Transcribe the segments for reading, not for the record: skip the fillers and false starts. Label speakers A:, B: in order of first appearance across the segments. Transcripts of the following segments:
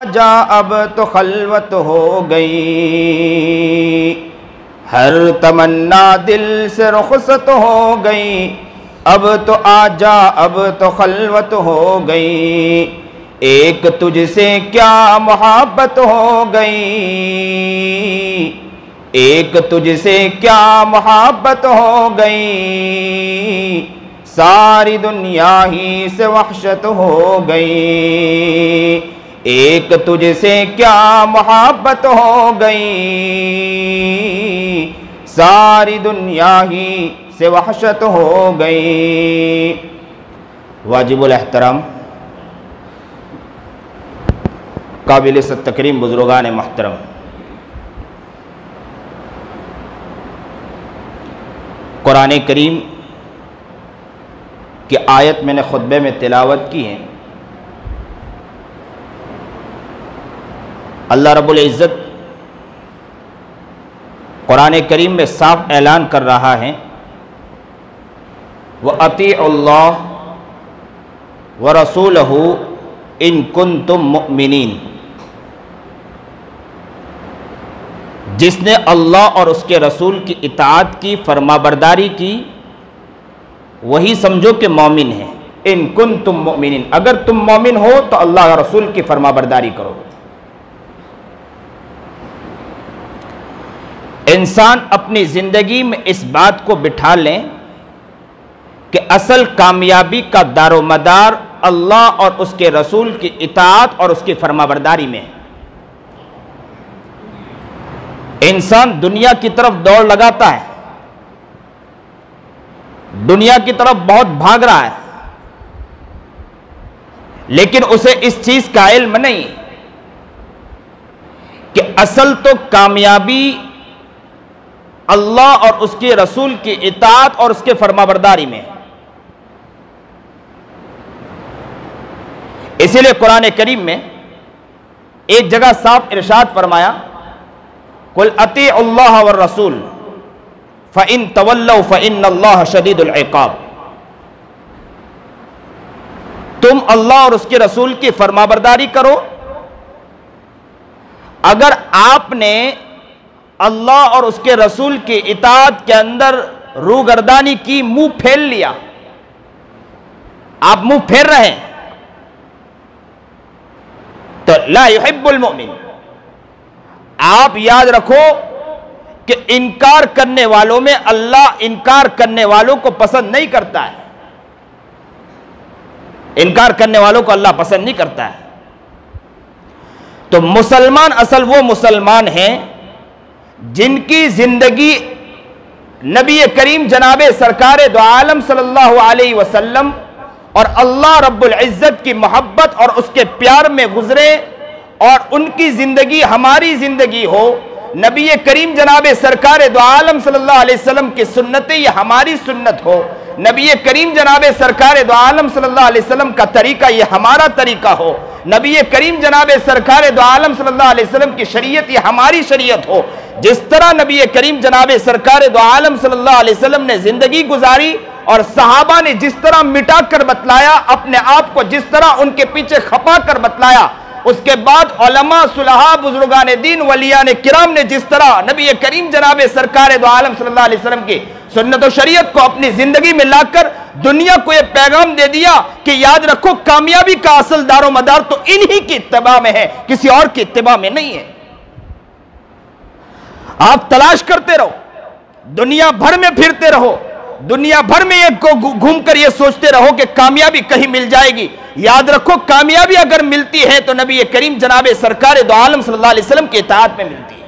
A: जा अब तो खलवत हो गई, हर तमन्ना दिल से रुखसत हो गई। अब तो आजा अब तो खलवत हो गई, एक तुझसे क्या मोहब्बत हो गई, एक तुझसे क्या मोहब्बत हो गई। सारी दुनिया ही से वहशत हो गई, एक तुझसे क्या मोहब्बत हो गई। सारी दुनिया ही से वहशत हो गई। वाजिबुल एहतराम काबिल तकरीम बुजुर्गान मोहतरम, कुरान करीम की आयत मैंने खुतबे में तिलावत की है। अल्लाह रब्बुल इज़्ज़त कुरान करीम में साफ ऐलान कर रहा है, व अतीउल्लाह व रसूलहू इन कुंतुम मुमिनीन। जिसने अल्लाह और उसके रसूल की इताअत की, फरमाबरदारी की, वही समझो कि मोमिन है। इन कुंतुम मुमिनीन, अगर तुम मोमिन हो तो अल्लाह और रसूल की फरमाबरदारी करो। इंसान अपनी जिंदगी में इस बात को बिठा लें कि असल कामयाबी का दारोमदार अल्लाह और उसके रसूल की इताअत और उसकी फरमाबरदारी में है। इंसान दुनिया की तरफ दौड़ लगाता है, दुनिया की तरफ बहुत भाग रहा है, लेकिन उसे इस चीज का इल्म नहीं कि असल तो कामयाबी अल्लाह और उसके रसूल की इताअत और उसके फरमाबरदारी में। इसीलिए कुरान करीम में एक जगह साफ इरशाद फरमाया, कुल अतीउल्लाह व रसूल फ़इन तवल्लौ फ़इन्नल्लाह शदीदुल इक़ाब। तुम अल्लाह और उसके रसूल की फरमाबरदारी करो। अगर आपने अल्लाह और उसके रसूल की इताअत के अंदर रूगर्दानी की, मुंह फेर लिया, आप मुंह फेर रहे हैं, तो ला युहिब्बुल मुमिन। आप याद रखो कि इनकार करने वालों में अल्लाह इनकार करने वालों को पसंद नहीं करता है। इनकार करने वालों को अल्लाह पसंद नहीं करता है। तो मुसलमान असल वो मुसलमान हैं जिनकी जिंदगी नबी करीम जनाबे सरकार दो आलम सल्लल्लाहु अलैहि वसल्लम और अल्लाह रब्बुल इज़्ज़त की मोहब्बत और उसके प्यार में गुजरे, और उनकी जिंदगी हमारी जिंदगी हो। नबी करीम जनाबे सरकार दो आलम सल्लल्लाहु अलैहि वसल्लम की सुन्नतें ये हमारी सुन्नत हो। नबी करीम जनाबे सरकार दो आलम सल्लल्लाहु अलैहि वसल्लम का तरीका ये हमारा तरीका हो। नबी करीम जनाबे सरकार दो आलम सल्लल्लाहु अलैहि वसल्लम की शरीयत ये हमारी शरीयत हो। जिस तरह नबी करीम जनाबे सरकार दो आलम सल्लल्लाहु अलैहि वसल्लम ने जिंदगी गुजारी और सहाबा ने जिस तरह मिटा कर बतलाया, अपने आप को जिस तरह उनके पीछे खपा कर बतलाया, उसके बाद उलमा, सुलहा, बुजुर्गान दीन, वलियान किराम ने जिस तरह नबी करीम जनाबे सरकार दो आलम सल्लल्लाहु अलैहि वसल्लम की सुन्नत और शरीयत को अपनी जिंदगी में लाकर दुनिया को यह पैगाम दे दिया कि याद रखो कामयाबी का असल दारो मदार तो इन्हीं की इत्तिबा में है, किसी और की इत्तिबा में नहीं है। आप तलाश करते रहो, दुनिया भर में फिरते रहो, दुनिया भर में एक को घूमकर ये सोचते रहो कि कामयाबी कहीं मिल जाएगी। याद रखो कामयाबी अगर मिलती है तो नबी करीम जनाबे सरकार दो आलम सल्लल्लाहु अलैहि वसल्लम की इताअत में मिलती है।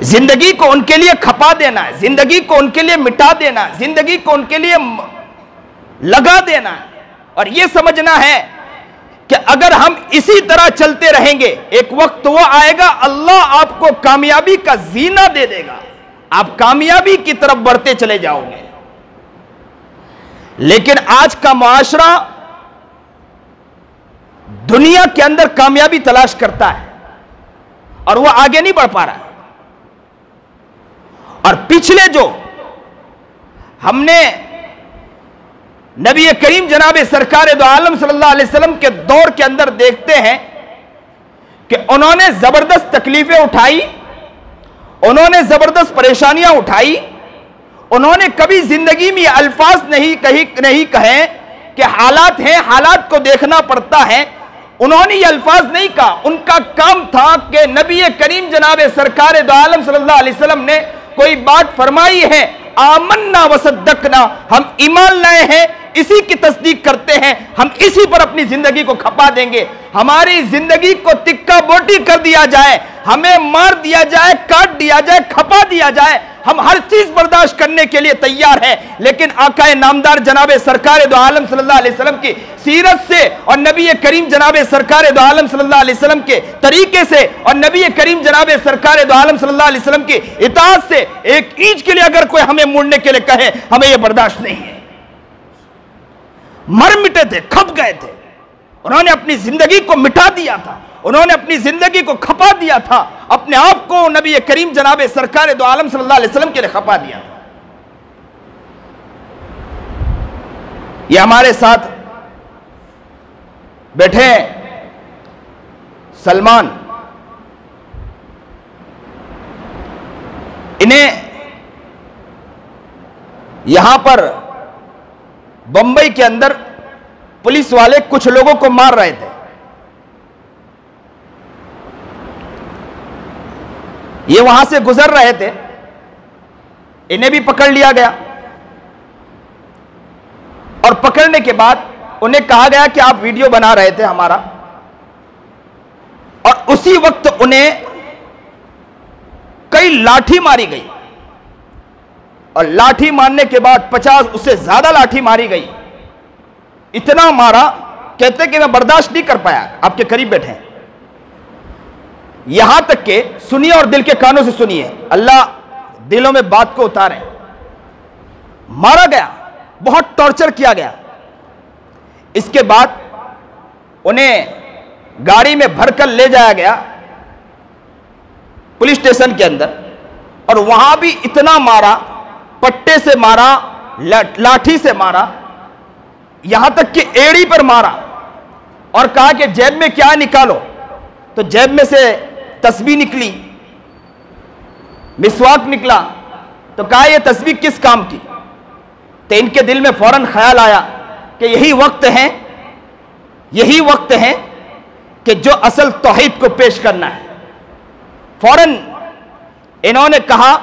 A: जिंदगी को उनके लिए खपा देना है, जिंदगी को उनके लिए मिटा देना है, जिंदगी को उनके लिए लगा देना है, और यह समझना है कि अगर हम इसी तरह चलते रहेंगे एक वक्त वो आएगा अल्लाह आपको कामयाबी का जीना दे देगा, आप कामयाबी की तरफ बढ़ते चले जाओगे। लेकिन आज का मुआशरा दुनिया के अंदर कामयाबी तलाश करता है और वो आगे नहीं बढ़ पा रहा है। और पिछले जो हमने नबी करीम जनाब सरकार दो आलम सल्लल्लाहु अलैहि वसल्लम के दौर के अंदर देखते हैं कि उन्होंने जबरदस्त तकलीफें उठाई, उन्होंने जबरदस्त परेशानियां उठाई। उन्होंने कभी जिंदगी में अल्फाज नहीं कहे कि हालात हैं, हालात को देखना पड़ता है। उन्होंने ये अल्फाज नहीं कहा। उनका काम था कि नबी करीम जनाब सरकार दो आलम सल्लल्लाहु अलैहि वसल्लम ने कोई बात फरमाई है, आमन्ना वसद्दकना, हम ईमान लाए हैं, इसी की तस्दीक करते हैं, हम इसी पर अपनी जिंदगी को खपा देंगे। हमारी जिंदगी को तिक्का बोटी कर दिया जाए, हमें मार दिया जाए, काट दिया जाए, खपा दिया जाए, हम हर चीज बर्दाश्त करने के लिए तैयार हैं। लेकिन आकाए नामदार जनाब सरकार दो आलम सल्लल्लाहु अलैहि वसल्लम की सीरत से और नबी करीम जनाब सरकार दो आलम सल्लल्लाहु अलैहि वसल्लम के तरीके से और नबी करीम जनाब सरकार दो आलम सल्लल्लाहु अलैहि वसल्लम की इताअत से एक इंच के लिए अगर कोई हमें मुड़ने के लिए कहे, हमें यह बर्दाश्त नहीं है। मर मिटे थे, खप गए थे। उन्होंने अपनी जिंदगी को मिटा दिया था, उन्होंने अपनी जिंदगी को खपा दिया था, अपने आप को नबी करीम जनाब सरकार दो आलम सल्लल्लाहु अलैहि वसल्लम के लिए खपा दिया था। ये हमारे साथ बैठे सलमान, इन्हें यहां पर बंबई के अंदर पुलिस वाले कुछ लोगों को मार रहे थे। ये वहां से गुजर रहे थे, इन्हें भी पकड़ लिया गया और पकड़ने के बाद उन्हें कहा गया कि आप वीडियो बना रहे थे हमारा, और उसी वक्त उन्हें कई लाठी मारी गई और लाठी मारने के बाद 50 उससे ज्यादा लाठी मारी गई। इतना मारा, कहते कि मैं बर्दाश्त नहीं कर पाया। आपके करीब बैठे हैं, यहां तक के सुनिए और दिल के कानों से सुनिए, अल्लाह दिलों में बात को उतारे। मारा गया, बहुत टॉर्चर किया गया। इसके बाद उन्हें गाड़ी में भरकर ले जाया गया पुलिस स्टेशन के अंदर, और वहां भी इतना मारा, पट्टे से मारा, लाठी से मारा, यहां तक कि एड़ी पर मारा और कहा कि जेब में क्या निकालो, तो जेब में से तस्बीह निकली, मिसवाक निकला, तो कहा यह तस्बीह किस काम की। तो इनके दिल में फौरन ख्याल आया कि यही वक्त है कि जो असल तौहीद को पेश करना है। फौरन इन्होंने कहा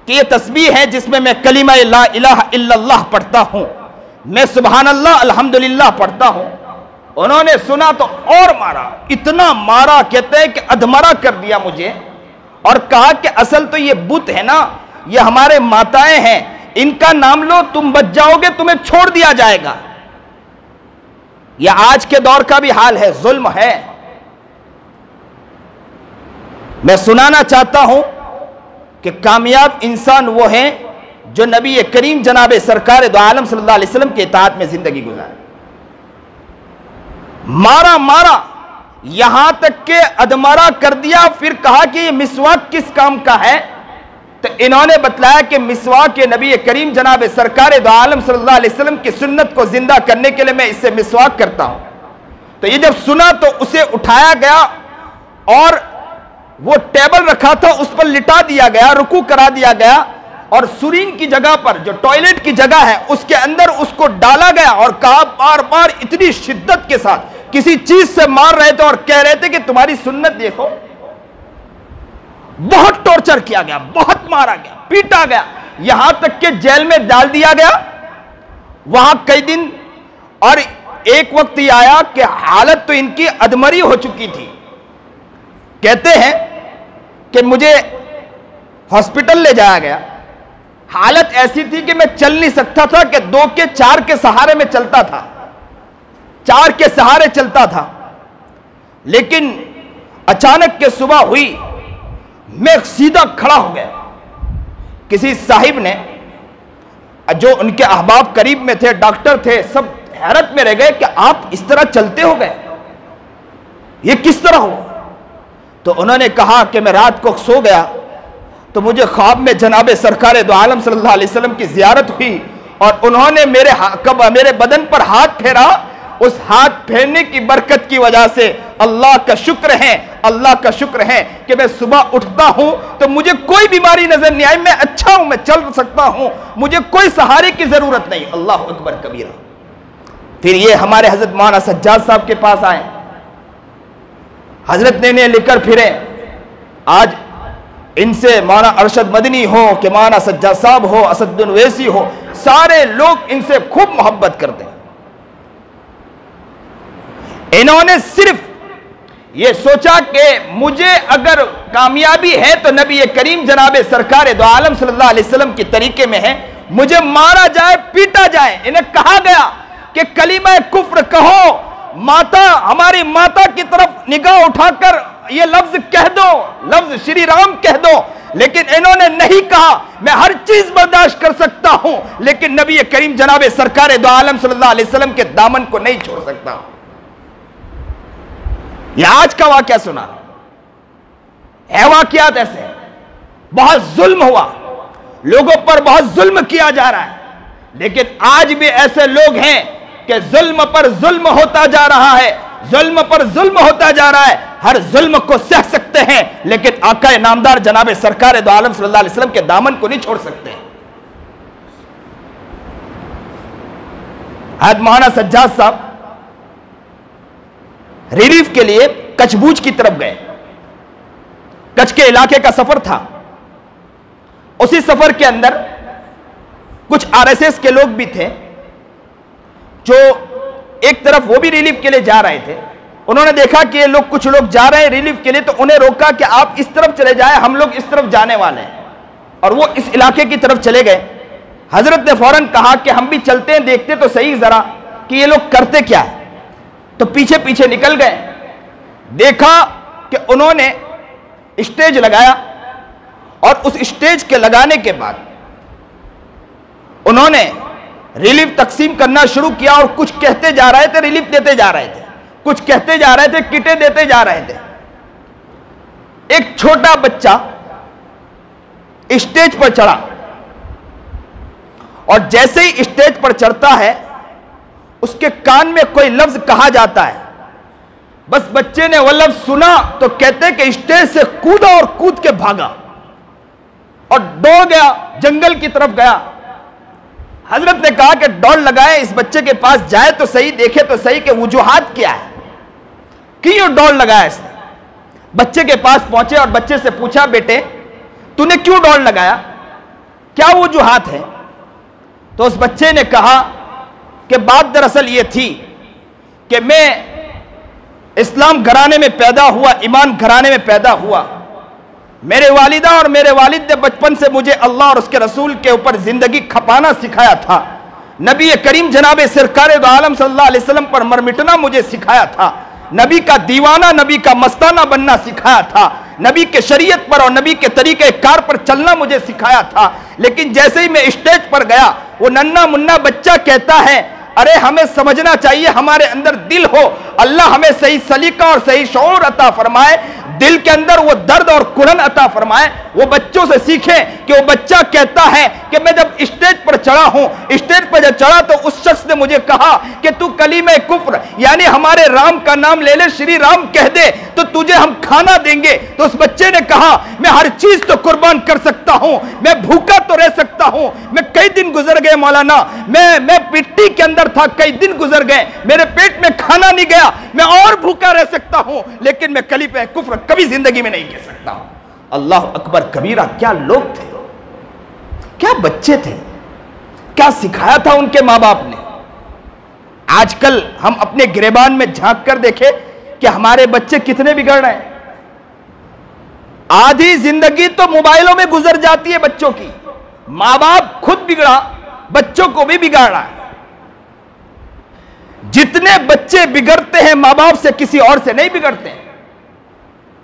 A: कि यह तस्बीह है जिसमें मैं कलीमा ला इलाहा इल्लल्लाह पढ़ता हूं, मैं सुबहान अल्लाह अल्हम्दुलिल्लाह पढ़ता हूं। उन्होंने सुना तो और मारा, इतना मारा, कहते हैं कि अधमरा कर दिया मुझे, और कहा कि असल तो ये बुत है ना, ये हमारे माताएं हैं, इनका नाम लो, तुम बच जाओगे, तुम्हें छोड़ दिया जाएगा। यह आज के दौर का भी हाल है, जुल्म है। मैं सुनाना चाहता हूं कि कामयाब इंसान वो है जो नबी करीम जनाब सरकार दो आलम सल्लल्लाहु अलैहि वसल्लम के इताअत में जिंदगी गुजारे। मारा, यहां तक के अधमरा कर दिया। फिर कहा कि ये मिसवाक किस काम का है, तो इन्होंने बतलाया कि मिसवाक के नबी करीम जनाब सरकार दो आलम सल्लल्लाहु अलैहि वसल्लम की सुन्नत को जिंदा करने के लिए मैं इससे मिसवाक करता हूं। तो ये जब सुना तो उसे उठाया गया और वो टेबल रखा था उस पर लिटा दिया गया, रुकू करा दिया गया, और सुरीन की जगह पर जो टॉयलेट की जगह है उसके अंदर उसको डाला गया, और कहा बार बार इतनी शिद्दत के साथ किसी चीज से मार रहे थे और कह रहे थे कि तुम्हारी सुन्नत देखो। बहुत टॉर्चर किया गया, बहुत मारा गया, पीटा गया, यहां तक कि जेल में डाल दिया गया वहां कई दिन। और एक वक्त यह आया कि हालत तो इनकी अधमरी हो चुकी थी। कहते हैं कि मुझे हॉस्पिटल ले जाया गया, हालत ऐसी थी कि मैं चल नहीं सकता था, कि 2 के 4 के सहारे में चलता था, 4 के सहारे चलता था। लेकिन अचानक के सुबह हुई, मैं सीधा खड़ा हो गया। किसी साहिब ने, जो उनके अहबाब करीब में थे, डॉक्टर थे, सब हैरत में रह गए कि आप इस तरह चलते हो गए, ये किस तरह हो। तो उन्होंने कहा कि मैं रात को सो गया तो मुझे ख्वाब में जनाब सरकार दो आलम सल्लल्लाहु अलैहि वसल्लम की ज़ियारत हुई, और उन्होंने मेरे बदन पर हाथ फेरा, उस हाथ फेरने की बरकत की वजह से अल्लाह का शुक्र है, अल्लाह का शुक्र है कि मैं सुबह उठता हूं तो मुझे कोई बीमारी नजर नहीं आई, मैं अच्छा हूं, मैं चल सकता हूं, मुझे कोई सहारे की जरूरत नहीं। अल्लाह अकबर कबीरा। फिर ये हमारे हजरत मौलाना सज्जाद साहब के पास आए, हजरत ने इन्हें लेकर फिरे। आज इनसे मौलाना अरशद मदनी हो कि मौलाना सज्जाद साहब हो, असदुद्दीन ओवैसी हो, सारे लोग इनसे खूब मोहब्बत करते हैं। इन्होंने सिर्फ ये सोचा कि मुझे अगर कामयाबी है तो नबी करीम जनाब सरकार दो आलम सल्लल्लाहु अलैहि वसल्लम के तरीके में है, मुझे मारा जाए, पीटा जाए। इन्हें कहा गया कि कलीमा कुफ्र कहो, माता, हमारी माता की तरफ निगाह उठाकर ये लफ्ज कह दो, लफ्ज श्री राम कह दो। लेकिन इन्होंने नहीं कहा मैं हर चीज बर्दाश्त कर सकता हूं, लेकिन नबी करीम जनाब सरकार दो आलम सल्लल्लाहु अलैहि वसल्लम के दामन को नहीं छोड़ सकता। यह आज का वाकया सुना है, वाकयात ऐसे बहुत जुल्म हुआ, लोगों पर बहुत जुल्म किया जा रहा है, लेकिन आज भी ऐसे लोग हैं कि जुल्म पर जुल्म होता जा रहा है, जुल्म पर जुल्म होता जा रहा है, हर जुल्म को सह सकते हैं, लेकिन आका नामदार जनाब सरकार दो आलम सल्लल्लाहु अलैहि वसल्लम के दामन को नहीं छोड़ सकते। आज मौलाना सज्जाद साहब रिलीफ के लिए कचबूच की तरफ गए। कच्छ के इलाके का सफर था। उसी सफर के अंदर कुछ आरएसएस के लोग भी थे जो एक तरफ वो भी रिलीफ के लिए जा रहे थे। उन्होंने देखा कि ये लोग, कुछ लोग जा रहे हैं रिलीफ के लिए, तो उन्हें रोका कि आप इस तरफ चले जाएं, हम लोग इस तरफ जाने वाले हैं। और वो इस इलाके की तरफ चले गए। हजरत ने फौरन कहा कि हम भी चलते हैं, देखते तो सही जरा कि ये लोग करते क्या है। तो पीछे पीछे निकल गए। देखा कि उन्होंने स्टेज लगाया और उस स्टेज के लगाने के बाद उन्होंने रिलीफ तकसीम करना शुरू किया और कुछ कहते जा रहे थे, रिलीफ देते जा रहे थे, कुछ कहते जा रहे थे, किटें देते जा रहे थे। एक छोटा बच्चा स्टेज पर चढ़ा और जैसे ही स्टेज पर चढ़ता है उसके कान में कोई लफ्ज कहा जाता है। बस बच्चे ने वह लफ्ज सुना तो कहते कि स्टेज से कूदा और कूद के भागा और दौड़ गया, जंगल की तरफ गया। हजरत ने कहा कि दौड़ लगाए, इस बच्चे के पास जाए तो सही, देखे तो सही कि वजूहात क्या है, क्यों दौड़ लगाया इसने। बच्चे के पास पहुंचे और बच्चे से पूछा, बेटे तूने क्यों दौड़ लगाया, क्या वजूहात है। तो उस बच्चे ने कहा कि बात दरअसल ये थी कि मैं इस्लाम घराने में पैदा हुआ, ईमान घराने में पैदा हुआ। मेरे वालिदा और मेरे वालिद ने बचपन से मुझे अल्लाह और उसके रसूल के ऊपर जिंदगी खपाना सिखाया था। नबी करीम जनाब सरकार दो आलम सल्लल्लाहु अलैहि वसल्लम पर मरमिटना मुझे सिखाया था। नबी का दीवाना, नबी का मस्ताना बनना सिखाया था। नबी के शरीयत पर और नबी के तरीके कार पर चलना मुझे सिखाया था। लेकिन जैसे ही मैं स्टेज पर गया, वो नन्ना मुन्ना बच्चा कहता है, अरे हमें समझना चाहिए, हमारे अंदर दिल हो, अल्लाह हमें सही सलीका और सही शऊर अता फरमाए, दिल के अंदर वो दर्द और कुरन अता फरमाए। वो बच्चों से सीखें कि वो बच्चा कहता है कि मैं जब स्टेज पर चढ़ा हूं, स्टेज पर जब चढ़ा तो उस शख्स ने मुझे कहा कि तू कलीमे कुफ्र यानी हमारे राम का नाम ले ले, श्री राम कह दे तो तुझे हम खाना देंगे। तो उस बच्चे ने कहा मैं हर चीज तो कुर्बान कर सकता हूं, मैं भूखा तो रह सकता हूं, मैं कई दिन गुजर गए मौलाना, मैं मिट्टी के अंदर था, कई दिन गुजर गए, मेरे पेट में खाना नहीं गया, मैं और भूखा रह सकता हूं, लेकिन मैं कलीमे कुफ्र कभी जिंदगी में नहीं कह सकता। अल्लाह अकबर कबीरा। क्या लोग थे, क्या बच्चे थे, क्या सिखाया था उनके मां बाप ने। आजकल हम अपने गिरेबान में झांक कर देखें कि हमारे बच्चे कितने बिगड़ रहे हैं। आधी जिंदगी तो मोबाइलों में गुजर जाती है बच्चों की। मां बाप खुद बिगड़ा, बच्चों को भी बिगाड़ रहा है। जितने बच्चे बिगड़ते हैं मां बाप से, किसी और से नहीं बिगड़ते हैं।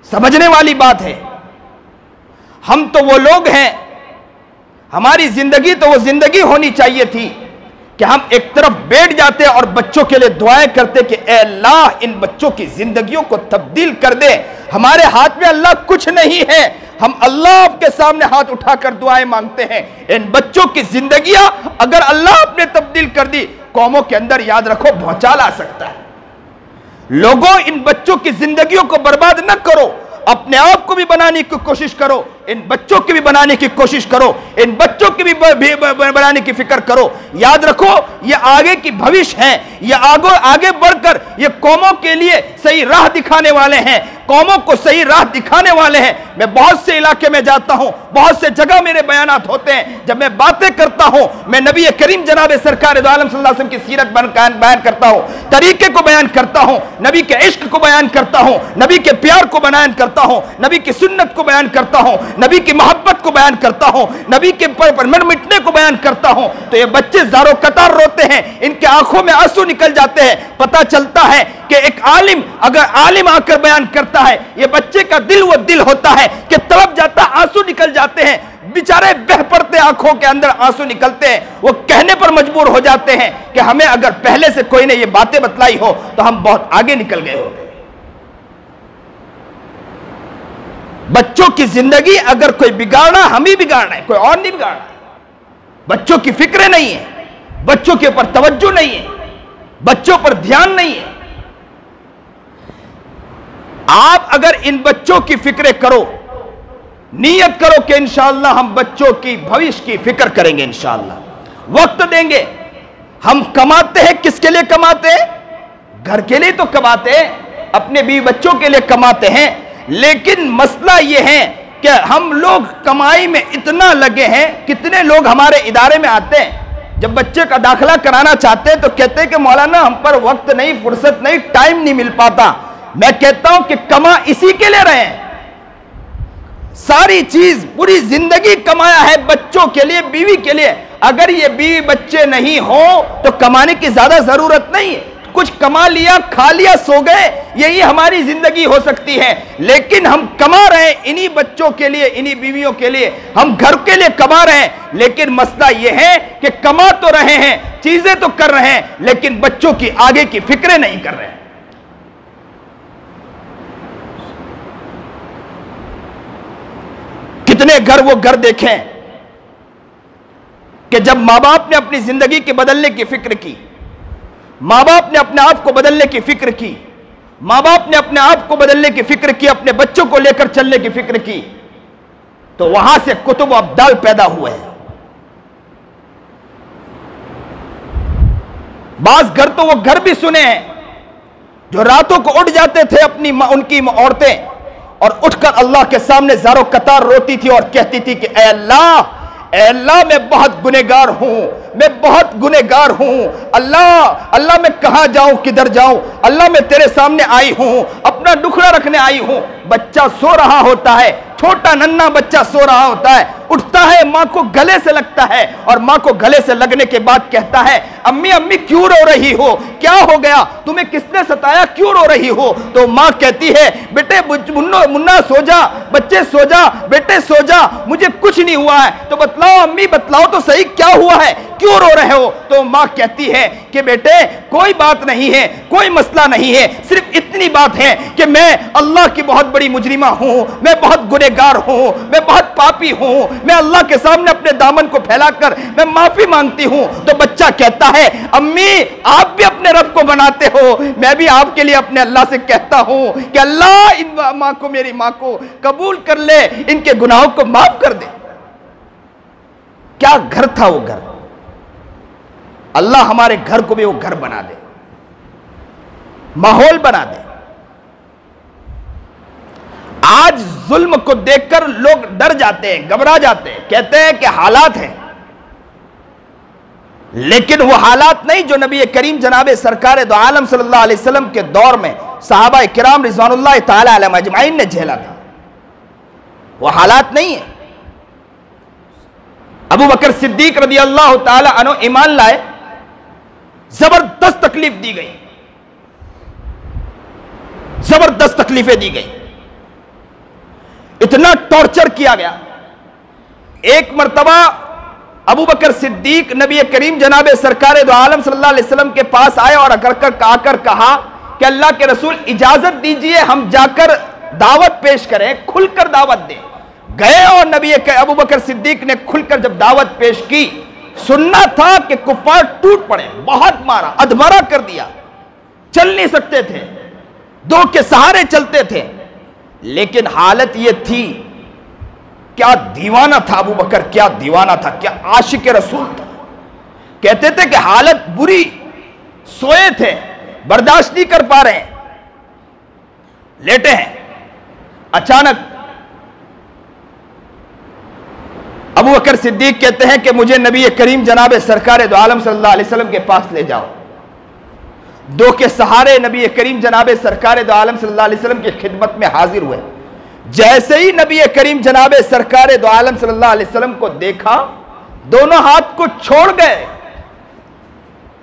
A: समझने वाली बात है। हम तो वो लोग हैं, हमारी जिंदगी तो वो जिंदगी होनी चाहिए थी कि हम एक तरफ बैठ जाते और बच्चों के लिए दुआएं करते कि ए अल्लाह इन बच्चों की जिंदगियों को तब्दील कर दे। हमारे हाथ में अल्लाह कुछ नहीं है, हम अल्लाह के सामने हाथ उठाकर दुआएं मांगते हैं। इन बच्चों की जिंदगियां अगर अल्लाह अपने तब्दील कर दी, कौमों के अंदर याद रखो भौचाल आ सकता है। लोगों, इन बच्चों की जिंदगियों को बर्बाद न करो, अपने आप को भी बनाने की कोशिश करो, इन बच्चों की भी बनाने की कोशिश करो, इन बच्चों की भी बनाने की फिक्र करो। याद रखो ये आगे की भविष्य है, ये आगे बढ़कर ये कौमों के लिए सही राह दिखाने वाले हैं, कौमों को सही राह दिखाने वाले हैं। मैं बहुत से इलाके में जाता हूं, बहुत से जगह मेरे बयानात होते हैं, जब मैं बातें करता हूं मैं नबी करीम जनाब सरकार दो आलम सल्लल्लाहु अलैहि वसल्लम की सीरत बयान करता हूं, तरीके को बयान करता हूं, नबी के इश्क को बयान करता हूं, नबी के प्यार को बयान करता हूं, नबी की सुन्नत को बयान करता हूं, नबी की मोहब्बत को बयान करता हूं, नबी के पर मिटने को बयान करता हूं, तो ये बच्चे ज़ारो कतार रोते हैं, इनके आंखों में आंसू निकल जाते हैं। पता चलता है कि एक आलिम अगर आलिम आकर बयान करता है, ये बच्चे का दिल वो दिल होता है कि तड़प जाता, आंसू निकल जाते हैं, बेचारे बह पड़ते, आंखों के अंदर आंसू निकलते हैं। वो कहने पर मजबूर हो जाते हैं कि हमें अगर पहले से कोई ने ये बातें बतलाई हो तो हम बहुत आगे निकल गए होते। बच्चों की जिंदगी अगर कोई बिगाड़ना, हम ही बिगाड़ना है, कोई और नहीं बिगाड़ना। बच्चों की फिक्र नहीं है, बच्चों के ऊपर तवज्जो नहीं है, बच्चों पर ध्यान नहीं है। आप अगर इन बच्चों की फिक्र करो, नियत करो कि इंशाअल्लाह हम बच्चों की भविष्य की फिक्र करेंगे, इंशाअल्लाह वक्त देंगे। हम कमाते हैं, किसके लिए कमाते हैं? घर के लिए तो कमाते हैं, अपने बीवी बच्चों के लिए कमाते हैं, लेकिन मसला यह है कि हम लोग कमाई में इतना लगे हैं। कितने लोग हमारे इदारे में आते हैं, जब बच्चे का दाखिला कराना चाहते हैं तो कहते हैं कि मौलाना हम पर वक्त नहीं, फुर्सत नहीं, टाइम नहीं मिल पाता। मैं कहता हूं कि कमा इसी के लिए रहे हैं, सारी चीज पूरी जिंदगी कमाया है बच्चों के लिए, बीवी के लिए। अगर ये बीवी बच्चे नहीं हो तो कमाने की ज्यादा जरूरत नहीं है, कुछ कमा लिया, खा लिया, सो गए, यही हमारी जिंदगी हो सकती है। लेकिन हम कमा रहे हैं इन्हीं बच्चों के लिए, इन्हीं बीवियों के लिए, हम घर के लिए कमा रहे हैं। लेकिन मसला यह है कि कमा तो रहे हैं, चीजें तो कर रहे हैं, लेकिन बच्चों की आगे की फिक्रें नहीं कर रहे हैं। कितने घर वो घर देखें कि जब मां बाप ने अपनी जिंदगी के बदलने की फिक्र की, मां बाप ने अपने आप को बदलने की फिक्र की, मां बाप ने अपने आप को बदलने की फिक्र की, अपने बच्चों को लेकर चलने की फिक्र की, तो वहां से कुतुब अब्दाल पैदा हुए हैं। बास घर तो वो घर भी सुने हैं जो रातों को उठ जाते थे अपनी उनकी औरतें और उठकर अल्लाह के सामने ज़ारो कतार रोती थी और कहती थी कि ए अल्लाह मैं बहुत गुनहगार हूं, मैं बहुत गुनहगार हूं। अल्लाह मैं कहां जाऊं, किधर जाऊं? अल्लाह मैं तेरे सामने आई हूं, अपना दुखड़ा रखने आई हूं। बच्चा सो रहा होता है, छोटा नन्हा बच्चा सो रहा होता है, उठता है, मां को गले से लगता है और मां को गले से लगने के बाद कहता है अम्मी अम्मी क्यों रो रही हो, क्या हो गया, तुम्हें किसने सताया, क्यों रो रही हो? तो मां कहती है बेटे मुन्ना सो जा, बच्चे सो जा, बेटे सो जा, मुझे कुछ नहीं हुआ है। तो बतलाओ अम्मी, बतलाओ तो सही क्या हुआ है, क्यों रो रहे हो? तो मां कहती है कि बेटे कोई बात नहीं है, कोई मसला नहीं है, सिर्फ इतनी बात है कि मैं अल्लाह की बहुत बड़ी मुजरिमा हूं, मैं बहुत गुनहगार हूं, मैं बहुत पापी हूं, मैं अल्लाह के सामने अपने दामन को फैलाकर मैं माफी मांगती हूं। तो बच्चा कहता है अम्मी आप भी अपने रब को बनाते हो, मैं भी आपके लिए अपने अल्लाह से कहता हूं कि अल्लाह इन मां को, मेरी मां को कबूल कर ले, इनके गुनाहों को माफ कर दे। क्या घर था वो घर? अल्लाह हमारे घर को भी वो घर बना दे, माहौल बना दे। आज जुल्म को देखकर लोग डर जाते हैं, घबरा जाते हैं, कहते हैं कि हालात हैं, लेकिन वो हालात नहीं जो नबी करीम जनाब सरकार दो आलम सल्लल्लाहु अलैहि वसल्लम के दौर में सहाबा किराम रिज़वानुल्लाह ताला अलैहिम अजमाइन ने झेला था, वो हालात नहीं है। अबू बकर सिद्दीक रज़ी अल्लाह ताला अन्हु ईमान लाए, जबरदस्त तकलीफ दी गई, जबरदस्त तकलीफें दी गई, इतना टॉर्चर किया गया। एक मर्तबा अबू बकर सिद्दीक नबी करीम जनाब सरकार दो आलम सल्लल्लाहु अलैहि वसल्लम के पास आए और आकर कहा कि अल्लाह के रसूल इजाजत दीजिए हम जाकर दावत पेश करें, खुलकर दावत दें। गए और नबी अबू बकर सिद्दीक ने खुलकर जब दावत पेश की, सुनना था कि कुफार टूट पड़े, बहुत मारा, अधमरा कर दिया, चल नहीं सकते थे, दो के सहारे चलते थे। लेकिन हालत यह थी, क्या दीवाना था अबू बकर, क्या दीवाना था, क्या आशिक रसूल था। कहते थे कि हालत बुरी, सोए थे, बर्दाश्त नहीं कर पा रहे हैं, लेटे हैं। अचानक अबू बकर सिद्दीक कहते हैं कि मुझे नबी करीम जनाब सरकार दो आलम सल्लल्लाहु अलैहि वसल्लम के पास ले जाओ। दो के सहारे नबी करीम जनाब सरकार दो आलम सल्लल्लाहु अलैहि वसल्लम की खिदमत में हाजिर हुए। जैसे ही नबी करीम जनाब सरकार दो आलम सल्लल्लाहु अलैहि वसल्लम को देखा, दोनों हाथ को छोड़ गए,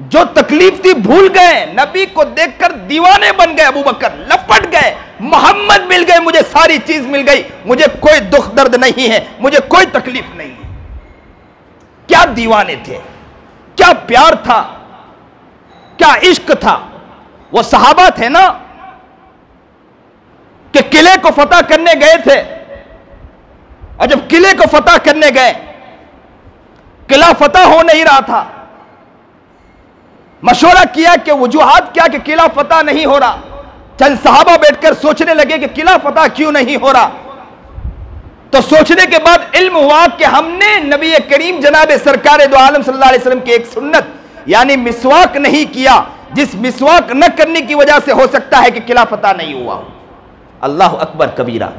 A: जो तकलीफ थी भूल गए। नबी को देखकर दीवाने बन गए अबू बकर, लपट गए, मोहम्मद मिल गए, मुझे सारी चीज मिल गई, मुझे कोई दुख दर्द नहीं है, मुझे कोई तकलीफ नहीं है। क्या दीवाने थे, क्या प्यार था, क्या इश्क था। वो सहाबा थे ना कि किले को फतह करने गए थे, और जब किले को फतह करने गए, किला फतह हो नहीं रहा था। मशवरा किया कि वजूहात क्या कि किला फतह नहीं हो रहा। चंद सहाबा बैठकर सोचने लगे कि किला फतह क्यों नहीं हो रहा। तो सोचने के बाद इल्म हुआ कि हमने नबी करीम जनाब सरकार दो आलम सल्लल्लाहु अलैहि वसल्लम की एक सुन्नत यानी मिसवाक नहीं किया, जिस मिसवाक न करने की वजह से हो सकता है कि किला फतह नहीं हुआ। अल्लाह अकबर कबीरा।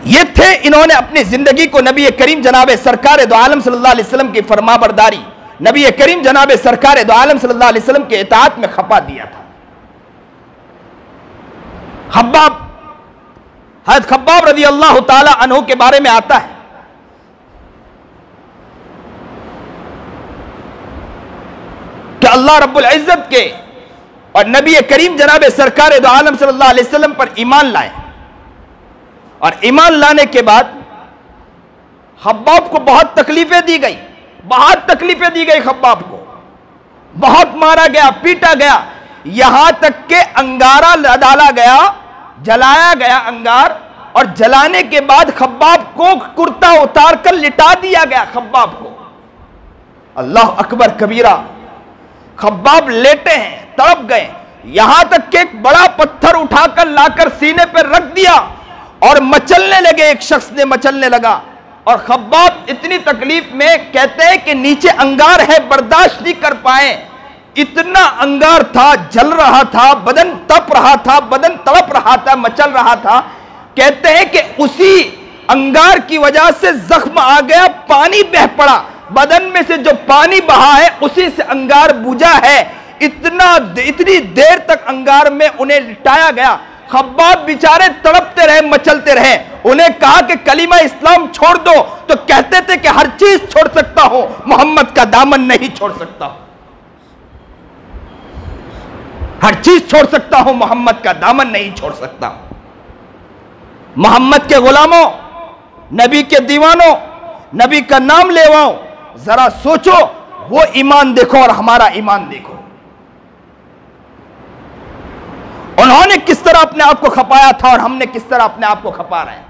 A: ये थे, इन्होंने अपनी जिंदगी को नबी करीम जनाब सरकार दो आलम सल्लल्लाहु अलैहि वसल्लम की फरमाबरदारी, नबी करीम जनाब सरकार दो आलम सल्लल्लाहु अलैहि वसल्लम के इताअत में खपा दिया था। खब्बाब, हज़रत खब्बाब रज़ी अल्लाह ताला अन्हु के बारे में आता है कि अल्लाह रब्बुल इज्जत के और नबी करीम जनाब सरकार दो आलम सल्लल्लाहु अलैहि वसल्लम पर ईमान लाए, और ईमान लाने के बाद खब्बाब को बहुत तकलीफें दी गई, बहुत तकलीफें दी गई। खब्बाब को बहुत मारा गया, पीटा गया, यहां तक के अंगारा डाला गया, जलाया गया अंगार, और जलाने के बाद खब्बाब को कुर्ता उतार कर लिटा दिया गया। खब्बाब को, अल्लाह अकबर कबीरा। खब्बाब लेटे हैं, तड़प गए, यहां तक के एक बड़ा पत्थर उठाकर लाकर सीने पर रख दिया और मचलने लगे। एक शख्स ने मचलने लगा, और खब्बाब इतनी तकलीफ में, कहते हैं कि नीचे अंगार है, बर्दाश्त नहीं कर पाए, इतना अंगार था, जल रहा था, बदन तप रहा था, बदन तड़प रहा था, मचल रहा था। कहते हैं कि उसी अंगार की वजह से जख्म आ गया, पानी बह पड़ा, बदन में से जो पानी बहा है उसी से अंगार बुझा है। इतनी देर तक अंगार में उन्हें लिटाया गया। खब्बाब बेचारे तड़पते रहे, मचलते रहे। उन्हें कहा कि कलीमा इस्लाम छोड़ दो, तो कहते थे कि हर चीज छोड़ सकता हूं, मोहम्मद का दामन नहीं छोड़ सकता, हर चीज छोड़ सकता हूं, मोहम्मद का दामन नहीं छोड़ सकता। मोहम्मद के गुलामों, नबी के दीवानों, नबी का नाम लेवाओ, जरा सोचो, वो ईमान देखो और हमारा ईमान देखो। उन्होंने किस तरह अपने आप को खपाया था और हमने किस तरह अपने आप को खपा रहे हैं।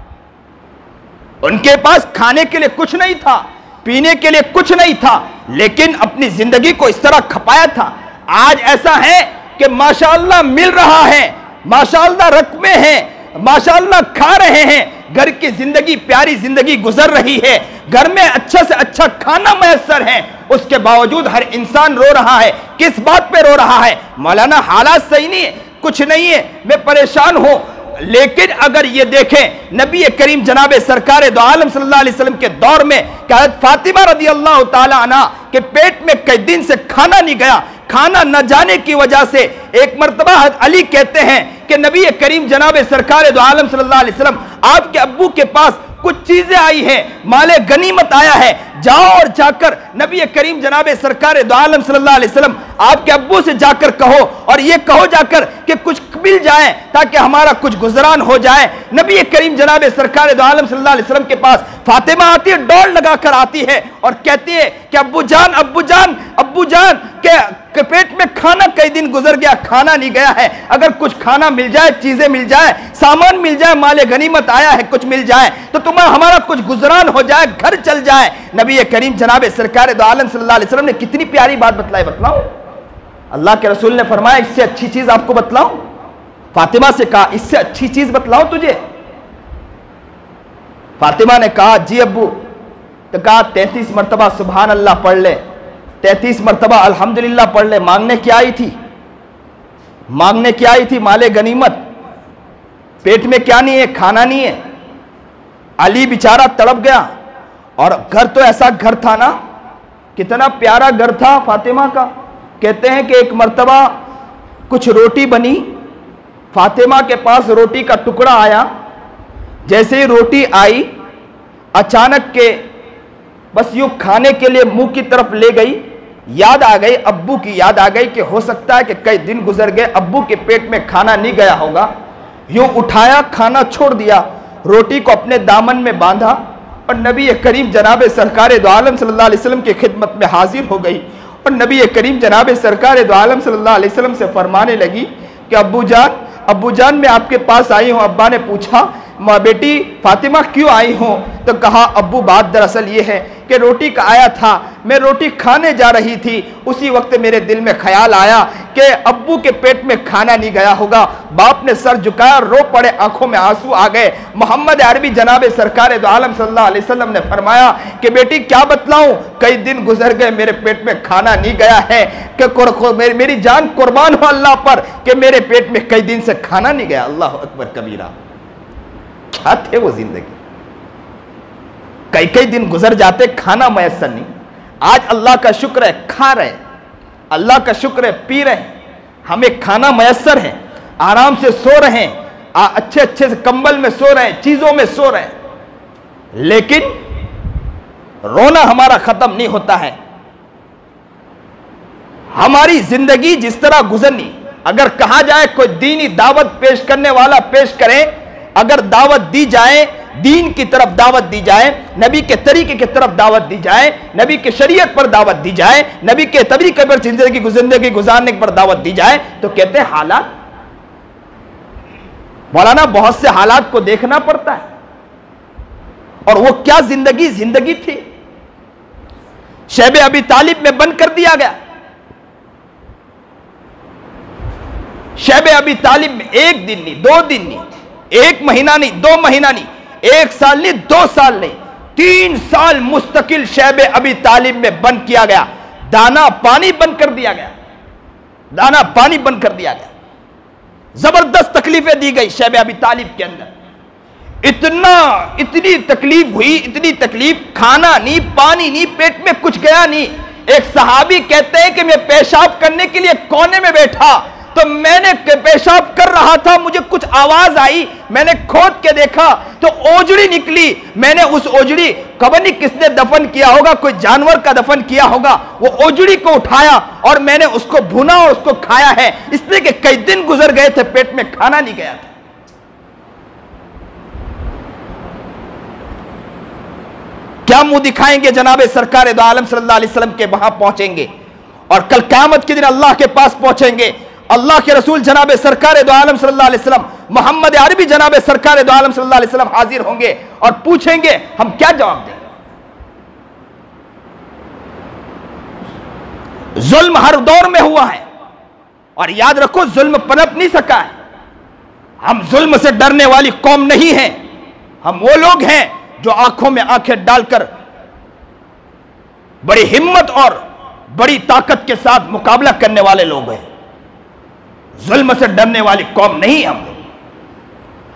A: उनके पास खाने के लिए कुछ नहीं था, पीने के लिए कुछ नहीं था, लेकिन अपनी जिंदगी को इस तरह खपाया था। आज ऐसा है कि माशाअल्लाह मिल रहा है, माशाअल्लाह रकमें हैं, माशाअल्लाह खा रहे हैं, घर की जिंदगी प्यारी जिंदगी गुजर रही है, घर में अच्छा से अच्छा खाना मैसर है, उसके बावजूद हर इंसान रो रहा है। किस बात पे रो रहा है? मौलाना हालात सही नहीं है, कुछ नहीं है, मैं परेशान हूं। लेकिन अगर ये देखें नबी करीम जनाब सरकार दो आलम सल्लल्लाहु अलैहि वसल्लम के दौर में हज़रत फातिमा रज़ी अल्लाह ताला अन्हा के पेट में कई दिन से खाना नहीं गया, खाना न जाने की वजह से एक मर्तबा हज़रत अली कहते हैं कि नबी करीम जनाब सरकार दो आलम सल्लल्लाहु अलैहि वसल्लम आपके अब्बू के पास कुछ चीजें आई हैं, माले गनीमत आया है, जाओ और जाकर नबी करीम जनाब सरकार दो आलम सल्लल्लाहु अलैहि वसल्लम आपके अब्बू से जाकर कहो, और ये कहो जाकर कि कुछ मिल जाए ताकि हमारा कुछ गुजरान हो जाए। नबी करीम जनाब सरकार दो आलम सल्लल्लाहु अलैहि वसल्लम के पास फातिमा आती है, दौड़ लगाकर आती है और कहती है कि अब्बू जान, अब्बू जान, अब्बू जान के पेट में खाना कई दिन गुजर गया, खाना नहीं गया है, अगर कुछ खाना मिल जाए, चीजें मिल जाए, सामान मिल जाए, माले गनीमत आया है, कुछ मिल जाए तो तुम्हारा हमारा कुछ गुजरान हो जाए, घर चल जाए। नबी करीम जनाब सरकार दो आलम सल्लल्लाहु अलैहि वसल्लम ने कितनी प्यारी बात बतलाई, बतलाऊं? अल्लाह के रसूल ने फरमाया इससे अच्छी चीज आपको बतलाऊं? फातिमा से कहा इससे अच्छी चीज बतलाऊं तुझे? फातिमा ने कहा जी अब्बू। तो कहा 33 मरतबा सुभान अल्लाह पढ़ ले, 33 मरतबा अल्हम्दुलिल्लाह पढ़ ले। मांगने क्या आई थी? मांगने क्या आई थी? माले गनीमत। पेट में क्या नहीं है? खाना नहीं है। अली बेचारा तड़प गया और घर तो ऐसा घर था ना, कितना प्यारा घर था फातिमा का। कहते हैं कि एक मर्तबा कुछ रोटी बनी, फातिमा के पास रोटी का टुकड़ा आया। जैसे ही रोटी आई अचानक के बस यूं खाने के लिए मुंह की तरफ ले गई, याद आ गई, अब्बू की याद आ गई कि हो सकता है कि कई दिन गुजर गए, अब्बू के पेट में खाना नहीं गया होगा। यूं उठाया, खाना छोड़ दिया, रोटी को अपने दामन में बांधा और नबी करीम जनाब सरकार दो आलम सल्लल्लाहु अलैहि वसल्लम की खिदमत में हाजिर हो गई और नबी करीम जनाब सरकार दो आलम सल्लल्लाहु अलैहि वसल्लम से फरमाने लगी कि अब्बू जान मैं आपके पास आई हूँ। अब्बा ने पूछा माँ बेटी फातिमा क्यों आई हो? तो कहा अब्बू बात दरअसल ये है कि रोटी का आया था, मैं रोटी खाने जा रही थी, उसी वक्त मेरे दिल में ख्याल आया कि अब्बू के पेट में खाना नहीं गया होगा। बाप ने सर झुकाया, रो पड़े, आंखों में आंसू आ गए। मोहम्मद अरबी जनाब सरकार दो आलम सल्लल्लाहु अलैहि वसल्लम ने फरमाया कि बेटी क्या बतलाऊं, कई दिन गुजर गए, मेरे पेट में खाना नहीं गया है कि मेरी जान कुर्बान हो अल्लाह पर कि मेरे पेट में कई दिन से खाना नहीं गया। अल्लाह अकबर कबीरा। क्या थे वो जिंदगी? कई कई दिन गुजर जाते, खाना मयसर नहीं। आज अल्लाह का शुक्र है खा रहे, अल्लाह का शुक्र है पी रहे, हमें खाना मयसर है, आराम से सो रहे हैं, अच्छे अच्छे से कंबल में सो रहे हैं, चीजों में सो रहे हैं, लेकिन रोना हमारा खत्म नहीं होता है। हमारी जिंदगी जिस तरह गुजरनी, अगर कहा जाए कोई दीनी दावत पेश करने वाला पेश करे, अगर दावत दी जाए, दीन की तरफ दावत दी जाए, नबी के तरीके की तरफ दावत दी जाए, नबी के शरीयत पर दावत दी जाए, नबी के तरीके पर जिंदगी गुजारने पर दावत दी जाए, तो कहते हैं हालात। मौलाना बहुत से हालात को देखना पड़ता है। और वो क्या जिंदगी थी। शैब अबी तालिब में बंद कर दिया गया। शैब अबी तालिब में 1 दिन नहीं, 2 दिन नहीं, 1 महीना नहीं, 2 महीना नहीं, 1 साल नहीं, 2 साल नहीं, 3 साल मुस्तकिल शैब अबी तालिब में बंद किया गया। दाना पानी बंद कर दिया गया, दाना पानी बंद कर दिया गया। जबरदस्त तकलीफें दी गई शैब अबी तालिब के अंदर। इतनी तकलीफ हुई, इतनी तकलीफ, खाना नहीं, पानी नहीं, पेट में कुछ गया नहीं। एक सहाबी कहते हैं कि मैं पेशाब करने के लिए कोने में बैठा, तो मैंने पेशाब कर रहा था, मुझे कुछ आवाज आई, मैंने खोद के देखा तो ओजड़ी निकली। मैंने उस ओजड़ी, खबर नहीं किसने दफन किया होगा, कोई जानवर का दफन किया होगा, वो ओजड़ी को उठाया और मैंने उसको भुना और उसको खाया है, इसलिए कि कई दिन गुजर गए थे, पेट में खाना नहीं गया था। क्या मुंह दिखाएंगे जनाबे सरकार दो आलम सल्लल्लाहु अलैहि वसल्लम के वहां पहुंचेंगे और कल क़यामत के दिन अल्लाह के पास पहुंचेंगे। अल्लाह के रसूल जनाबे सरकार दो आलम सल्लल्लाहु अलैहि वसल्लम, मोहम्मद अरबी जनाबे सरकार दो आलम सल्लल्लाहु अलैहि वसल्लम हाजिर होंगे और पूछेंगे, हम क्या जवाब देंगे? जुल्म हर दौर में हुआ है और याद रखो जुल्म पनप नहीं सका है। हम जुल्म से डरने वाली कौम नहीं है। हम वो लोग हैं जो आंखों में आंखें डालकर बड़ी हिम्मत और बड़ी ताकत के साथ मुकाबला करने वाले लोग हैं। जुल्म से डरने वाली कौम नहीं हम लोग।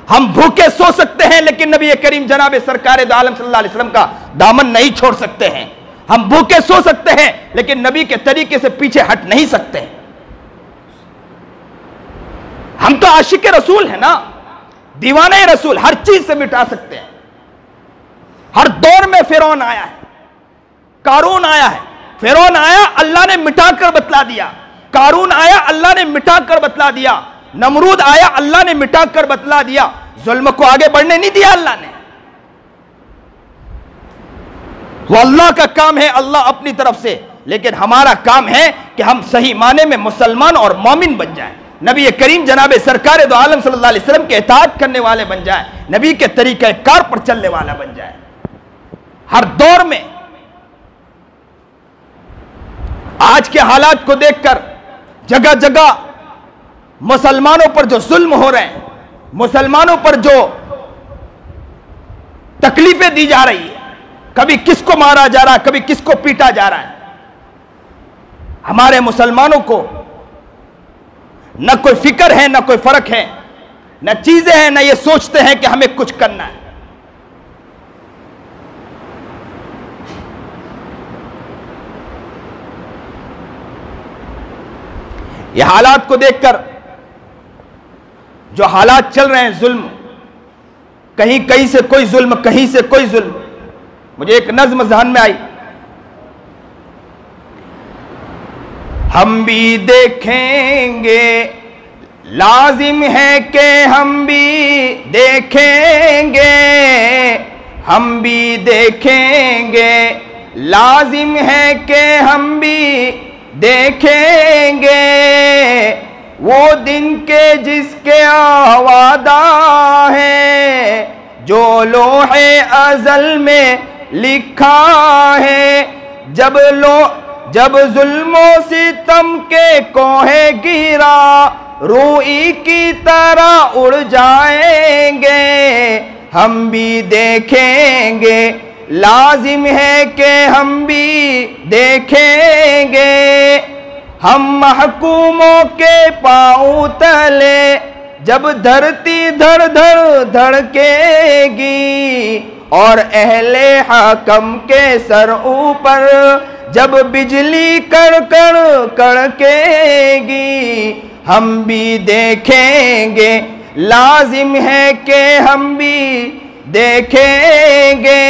A: हम भूखे सो सकते हैं लेकिन नबी करीम जनाब सरकार दो आलम सल्लल्लाहु अलैहि वसल्लम का दामन नहीं छोड़ सकते हैं। हम भूखे सो सकते हैं लेकिन नबी के तरीके से पीछे हट नहीं सकते। हम तो आशिक रसूल है ना, दीवाने रसूल, हर चीज से मिटा सकते हैं। हर दौर में फिरौन आया है, कारून आया है। फिरौन आया, अल्लाह ने मिटाकर बतला दिया। कारून आया, अल्लाह ने मिटाकर बतला दिया। नमरूद आया, अल्लाह ने मिटा कर बतला दिया, जुल्म को आगे बढ़ने नहीं दिया अल्लाह ने। वो अल्लाह का काम है, अल्लाह अपनी तरफ से, लेकिन हमारा काम है कि हम सही माने में मुसलमान और मोमिन बन जाएं, नबी करीम जनाब सरकार दो आलम सल्लल्लाहु अलैहि वसल्लम के इताअत करने वाले बन जाएं, नबी के तरीके कार पर चलने वाला बन जाए। हर दौर में आज के हालात को देखकर जगह जगह मुसलमानों पर जो जुल्म हो रहे हैं, मुसलमानों पर जो तकलीफें दी जा रही है, कभी किसको मारा जा रहा है, कभी किसको पीटा जा रहा है, हमारे मुसलमानों को न कोई फिक्र है, न कोई फर्क है, न चीजें हैं, न ये सोचते हैं कि हमें कुछ करना है। ये हालात को देखकर जो हालात चल रहे हैं, जुल्म, कहीं कहीं से कोई जुल्म, कहीं से कोई जुल्म। मुझे एक नज्म ज़हन में आई, हम भी देखेंगे, लाजिम है कि हम भी देखेंगे, हम भी देखेंगे, लाजिम है कि हम भी देखेंगे, वो दिन के जिसके वादा है, जो लोहे अज़ल में लिखा है, जब जुल्मों सितम के कोहे गिरा, रूई की तरह उड़ जाएंगे, हम भी देखेंगे, लाजिम है कि हम भी देखेंगे, हम महकूमों के पांव तले जब धरती धड़ धड़ धड़केगी, और अहले हकम के सर ऊपर जब बिजली कड़ कड़ कड़केगी, हम भी देखेंगे, लाजिम है कि हम भी देखेंगे,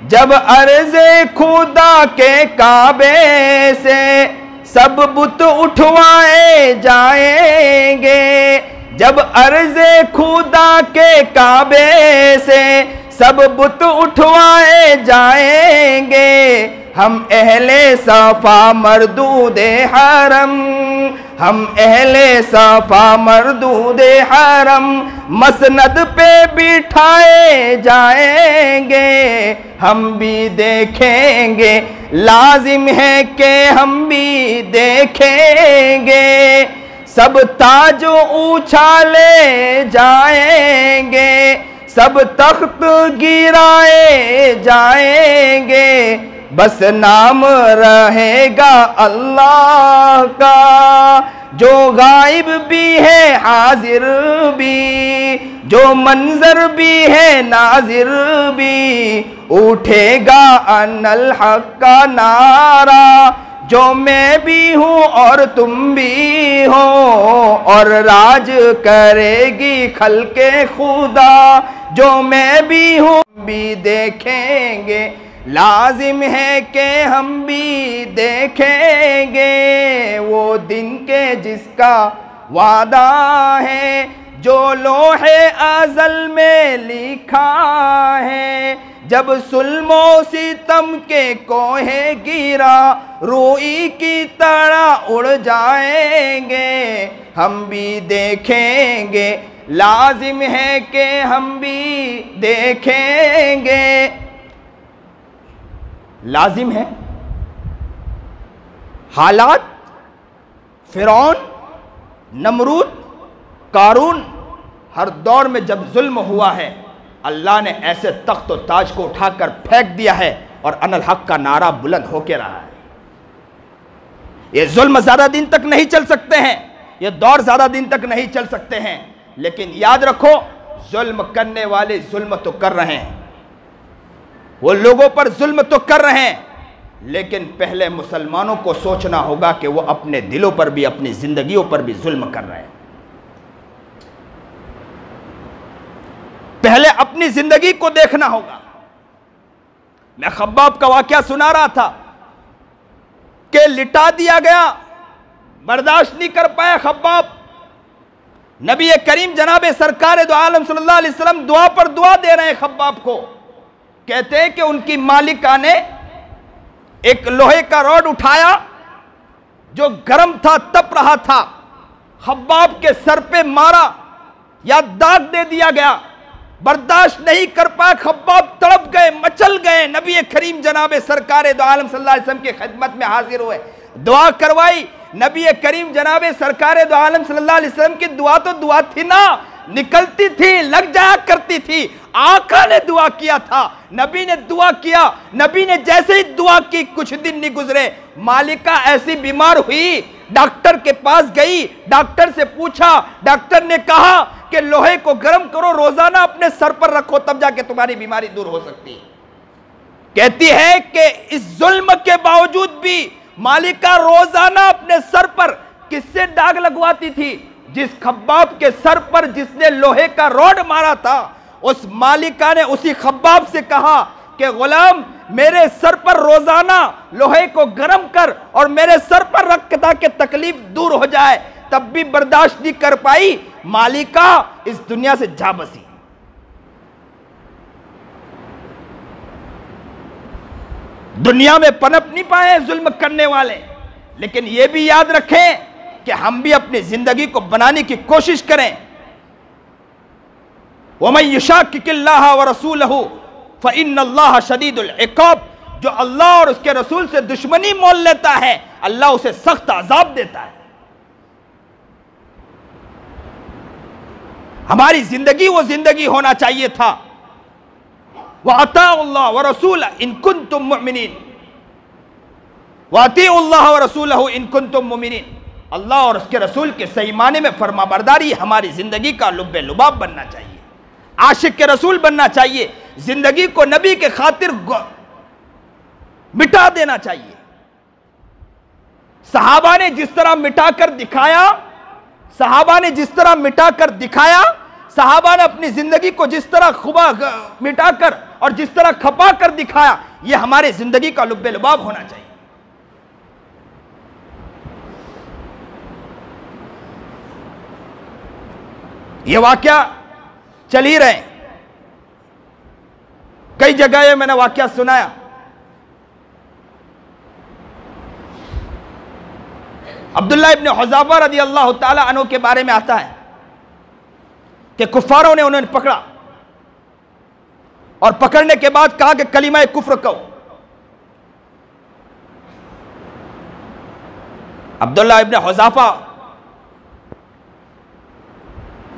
A: जब अर्ज़े खुदा के काबे से सब बुत उठवाए जाएंगे, जब अर्ज़े खुदा के काबे से सब बुत उठवाए जाएंगे, हम अहले सफा मरदूदे हरम, हम अहले सफा मरदूदे हरम, मसनद पे बिठाए जाएंगे, हम भी देखेंगे, लाजिम है कि हम भी देखेंगे, सब ताज उछाले जाएंगे, सब तख्त गिराए जाएंगे, बस नाम रहेगा अल्लाह का, जो गायब भी है हाजिर भी, जो मंजर भी है नाजिर भी, उठेगा अनल हक का नारा, जो मैं भी हूँ और तुम भी हो, और राज करेगी खल्के खुदा, जो मैं भी हूँ भी देखेंगे, लाजिम है कि हम भी देखेंगे, वो दिन के जिसका वादा है, जो लोहे अज़ल में लिखा है, जब सुल्मो सितम के कोहे गिरा, रूई की तरह उड़ जाएंगे, हम भी देखेंगे, लाजिम है कि हम भी देखेंगे, लाजिम है। हालात फिरौन, नमरूद, कारून, हर दौर में जब जुल्म हुआ है, अल्लाह ने ऐसे तख्त और ताज को उठाकर फेंक दिया है और अनल हक का नारा बुलंद होके रहा है। ये जुल्म ज्यादा दिन तक नहीं चल सकते हैं, ये दौर ज्यादा दिन तक नहीं चल सकते हैं, लेकिन याद रखो, जुल्म करने वाले जुल्म तो कर रहे हैं, वो लोगों पर जुल्म तो कर रहे हैं, लेकिन पहले मुसलमानों को सोचना होगा कि वो अपने दिलों पर भी, अपनी जिंदगियों पर भी जुल्म कर रहे हैं। पहले अपनी जिंदगी को देखना होगा। मैं खब्बाब का वाकया सुना रहा था कि लिटा दिया गया, बर्दाश्त नहीं कर पाया खब्बाब, नबी करीम जनाब सरकार दो आलम सल्लल्लाहु अलैहि वसल्लम दुआ पर दुआ दे रहे हैं खब्बाब को। कहते हैं कि उनकी मालिका ने एक लोहे का रॉड उठाया जो गर्म था, तप रहा था, खब्बाब के सर पे मारा या दाग दे दिया गया। बर्दाश्त नहीं कर पाए, खब्बाब तड़प गए, मचल गए। नबी करीम जनाब सरकार दो आलम सल्लल्लाहु अलैहि वसल्लम की खिदमत में हाजिर हुए, दुआ करवाई। नबी करीम जनाब सरकार दो आलम सल्लल्लाहु अलैहि वसल्लम की दुआ तो दुआ थी ना, निकलती थी, लग जाया करती थी। आका ने दुआ किया था, नबी ने दुआ किया। नबी ने जैसे ही दुआ की, कुछ दिन नहीं गुजरे, मालिका ऐसी बीमार हुई, डॉक्टर के पास गई, डॉक्टर से पूछा, डॉक्टर ने कहा कि लोहे को गर्म करो, रोजाना अपने सर पर रखो, तब जाके तुम्हारी बीमारी दूर हो सकती है। कहती है कि इस जुल्म के बावजूद भी मालिका रोजाना अपने सर पर किससे दाग लगवाती थी? जिस खब्बाब के सर पर जिसने लोहे का रॉड मारा था, उस मालिका ने उसी खब्बाब से कहा कि गुलाम, मेरे सर पर रोजाना लोहे को गर्म कर और मेरे सर पर रख ताकि तकलीफ दूर हो जाए। तब भी बर्दाश्त नहीं कर पाई, मालिका इस दुनिया से जा बसी। दुनिया में पनप नहीं पाए जुल्म करने वाले। लेकिन यह भी याद रखें कि हम भी अपनी जिंदगी को बनाने की कोशिश करें। वमन युशाकिकिल्लाह व रसूलहू फ़इन्नल्लाह शदीदुल इक़ाब, जो अल्लाह और उसके रसूल से दुश्मनी मोल लेता है, अल्लाह उसे सख्त अजाब देता है। हमारी जिंदगी वो जिंदगी होना चाहिए था, वअताउल्लाह व रसूलहू इन कुंतुम मुमिनीन, वअतीउल्लाह व रसूलहू इन कुंतुम मुमिनीन। अल्लाह और उसके रसूल के सही माने में फरमाबरदारी हमारी जिंदगी का लुब्बे लुबाब बनना चाहिए, आशिक के रसूल बनना चाहिए। जिंदगी को नबी के खातिर मिटा देना चाहिए। सहाबा ने जिस तरह मिटाकर दिखाया, सहाबा ने जिस तरह मिटाकर दिखाया, सहाबा ने अपनी जिंदगी को जिस तरह खुबा मिटाकर और जिस तरह खपा कर दिखाया, यह हमारे जिंदगी का लुब्बे लुबाब होना चाहिए। यह वाकया चल ही रहे, कई जगह मैंने वाकया सुनाया। अब्दुल्लाह इब्न हुज़ाफा रज़ी अल्लाह ताला अन्हु के बारे में आता है कि कुफ्फारों ने उन्हें पकड़ा और पकड़ने के बाद कहा कि कलिमा कुफ्र कहो। अब्दुल्लाह इब्न हुज़ाफा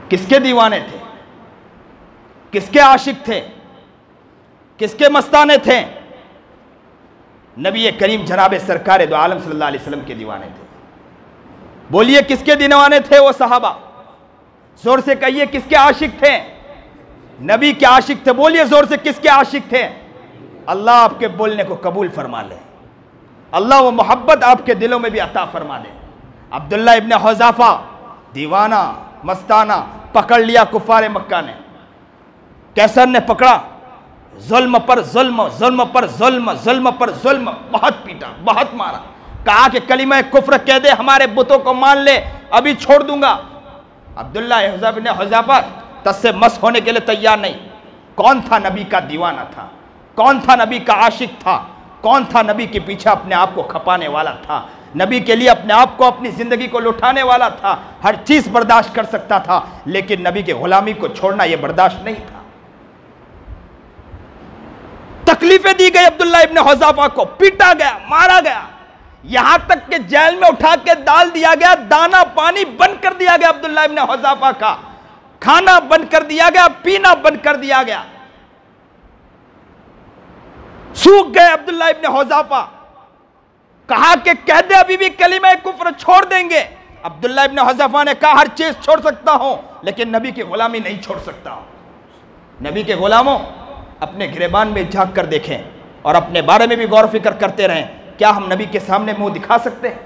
A: किसके दीवाने थे, किसके आशिक थे, किसके मस्ताने थे? नबी करीम जनाब सरकार दो आलम सल्लल्लाहु अलैहि वसल्लम के दीवाने थे। बोलिए किसके दीवाने थे वो सहाबा? जोर से कहिए किसके आशिक थे? नबी के आशिक थे। बोलिए जोर से किसके आशिक थे? अल्लाह आपके बोलने को कबूल फरमा ले, अल्लाह वो मोहब्बत आपके दिलों में भी अता फरमा दे। अब्दुल्लाह इब्न हुज़ाफा दीवाना मस्ताना पकड़ लिया कुफार मक्का ने। कैसर ने पकड़ा, जुल्म पर जुल्म, जुल्म पर जुल्म, जुल्म पर जुल्म, बहुत पीटा, बहुत मारा। कहा कि कलिमा कुफ्र कह दे, हमारे बुतों को मान ले, अभी छोड़ दूंगा। अब्दुल्लाह इब्न हुज़ाफा तस्से मस होने के लिए तैयार नहीं। कौन था नबी का दीवाना था, कौन था नबी का आशिक था, कौन था नबी के पीछे अपने आप को खपाने वाला था, नबी के लिए अपने आप को, अपनी जिंदगी को लुटाने वाला था। हर चीज बर्दाश्त कर सकता था, लेकिन नबी के गुलामी को छोड़ना यह बर्दाश्त नहीं था। तकलीफें दी गई अब्दुल्लाह इब्न हुज़ाफा को, पीटा गया, मारा गया, यहां तक कि जेल में उठा के डाल दिया गया, दाना पानी बंद कर दिया गया अब्दुल्लाह इब्न हुज़ाफा का, खाना बंद कर दिया गया, पीना बंद कर दिया गया। सूख गए अब्दुल्लाह इब्न हुज़ाफा। कहा कि कह दे अभी भी कलिमा कुफ्र, छोड़ देंगे। अब्दुल्लाह इब्न हुज़ाफा ने कहा हर चीज छोड़ सकता हूं, लेकिन नबी की गुलामी नहीं छोड़ सकता हूं। नबी के गुलामों, अपने गिरेबान में झांक कर देखें और अपने बारे में भी गौर फिक्र करते रहें। क्या हम नबी के सामने मुंह दिखा सकते हैं?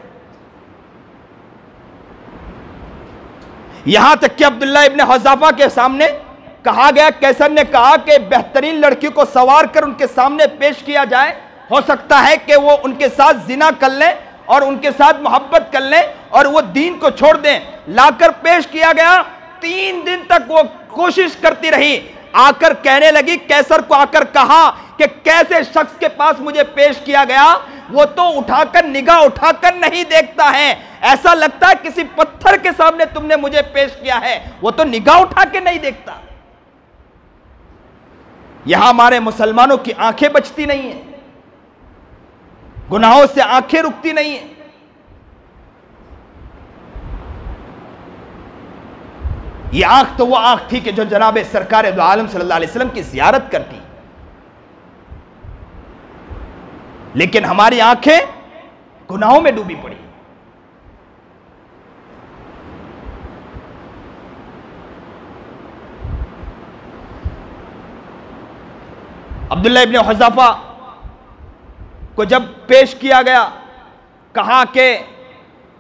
A: यहां तक कि अब्दुल्लाह इब्न हुज़ाफा के सामने कहा गया, कैसर ने कहा कि बेहतरीन लड़की को सवार कर उनके सामने पेश किया जाए, हो सकता है कि वो उनके साथ जिना कर लें और उनके साथ मोहब्बत कर लें और वो दीन को छोड़ दें। लाकर पेश किया गया, 3 दिन तक वो कोशिश करती रही, आकर कहने लगी, कैसर को आकर कहा कि कैसे शख्स के पास मुझे पेश किया गया, वो तो उठाकर निगाह उठाकर नहीं देखता है, ऐसा लगता है किसी पत्थर के सामने तुमने मुझे पेश किया है, वो तो निगाह उठा के नहीं देखता। यहां हमारे मुसलमानों की आंखें बचती नहीं है, गुनाहों से आंखें रुकती नहीं है। ये आंख तो वो आंख थी कि जो जनाब सरकार दो आलम सल्लल्लाहु अलैहि वसल्लम की जियारत करती, लेकिन हमारी आंखें गुनाहों में डूबी पड़ी। अब्दुल्लाह इब्न हुज़ैफा को जब पेश किया गया, कहा कि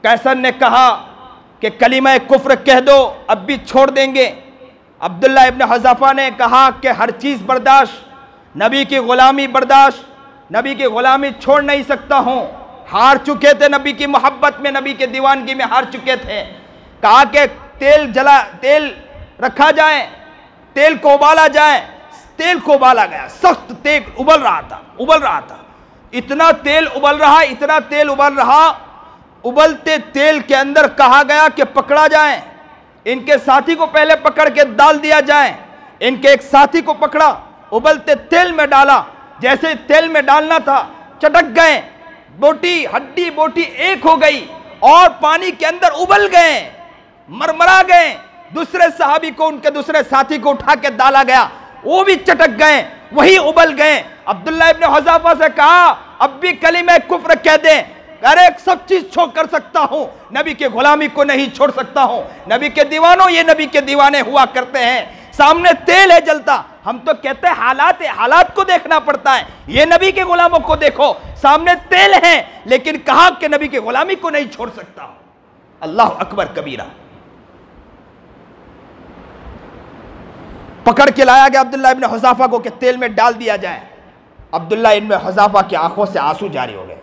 A: कैसर ने कहा कि कलीमा कुफ्र कह दो, अब भी छोड़ देंगे। अब्दुल्लाह इब्न हुज़ैफा ने कहा कि हर चीज़ बर्दाश्त, नबी की ग़ुलामी बर्दाश्त, नबी की ग़ुलामी छोड़ नहीं सकता हूँ। हार चुके थे नबी की मोहब्बत में, नबी के दीवानगी में हार चुके थे। कहा कि तेल रखा जाए, तेल को उबाला जाए। तेल को उबाला गया, सख्त तेल उबल रहा था, इतना तेल उबल रहा, इतना तेल उबल रहा। उबलते तेल के अंदर कहा गया कि पकड़ा जाए, इनके साथी को पहले पकड़ के डाल दिया जाए। इनके एक साथी को पकड़ा, उबलते तेल में डाला, जैसे तेल में डालना था चटक गए, बोटी हड्डी बोटी एक हो गई और पानी के अंदर उबल गए, मरमरा गए। दूसरे सहाबी को, उनके दूसरे साथी को उठा के डाला गया, वो भी चटक गए, वही उबल गए। अब्दुल्लाह इब्न हुज़ैफा से कहा, अब भी कलीमा कुफ्र कह दें। अरे सब चीज छोड़ कर सकता हूं, नबी के गुलामी को नहीं छोड़ सकता हूं। नबी के दीवानों, ये नबी के दीवाने हुआ करते हैं। सामने तेल है जलता, हम तो कहते हैं हालात है, हालात को देखना पड़ता है। ये नबी के गुलामों को देखो, सामने तेल है, लेकिन कहा कि नबी के गुलामी को नहीं छोड़ सकता। अल्लाह अकबर कबीरा। पकड़ के लाया गया अब्दुल्लाह इब्न हुज़ैफा को कि तेल में डाल दिया जाए। अब्दुल्लाह इब्न हुज़ैफा की आंखों से आंसू जारी हो गए।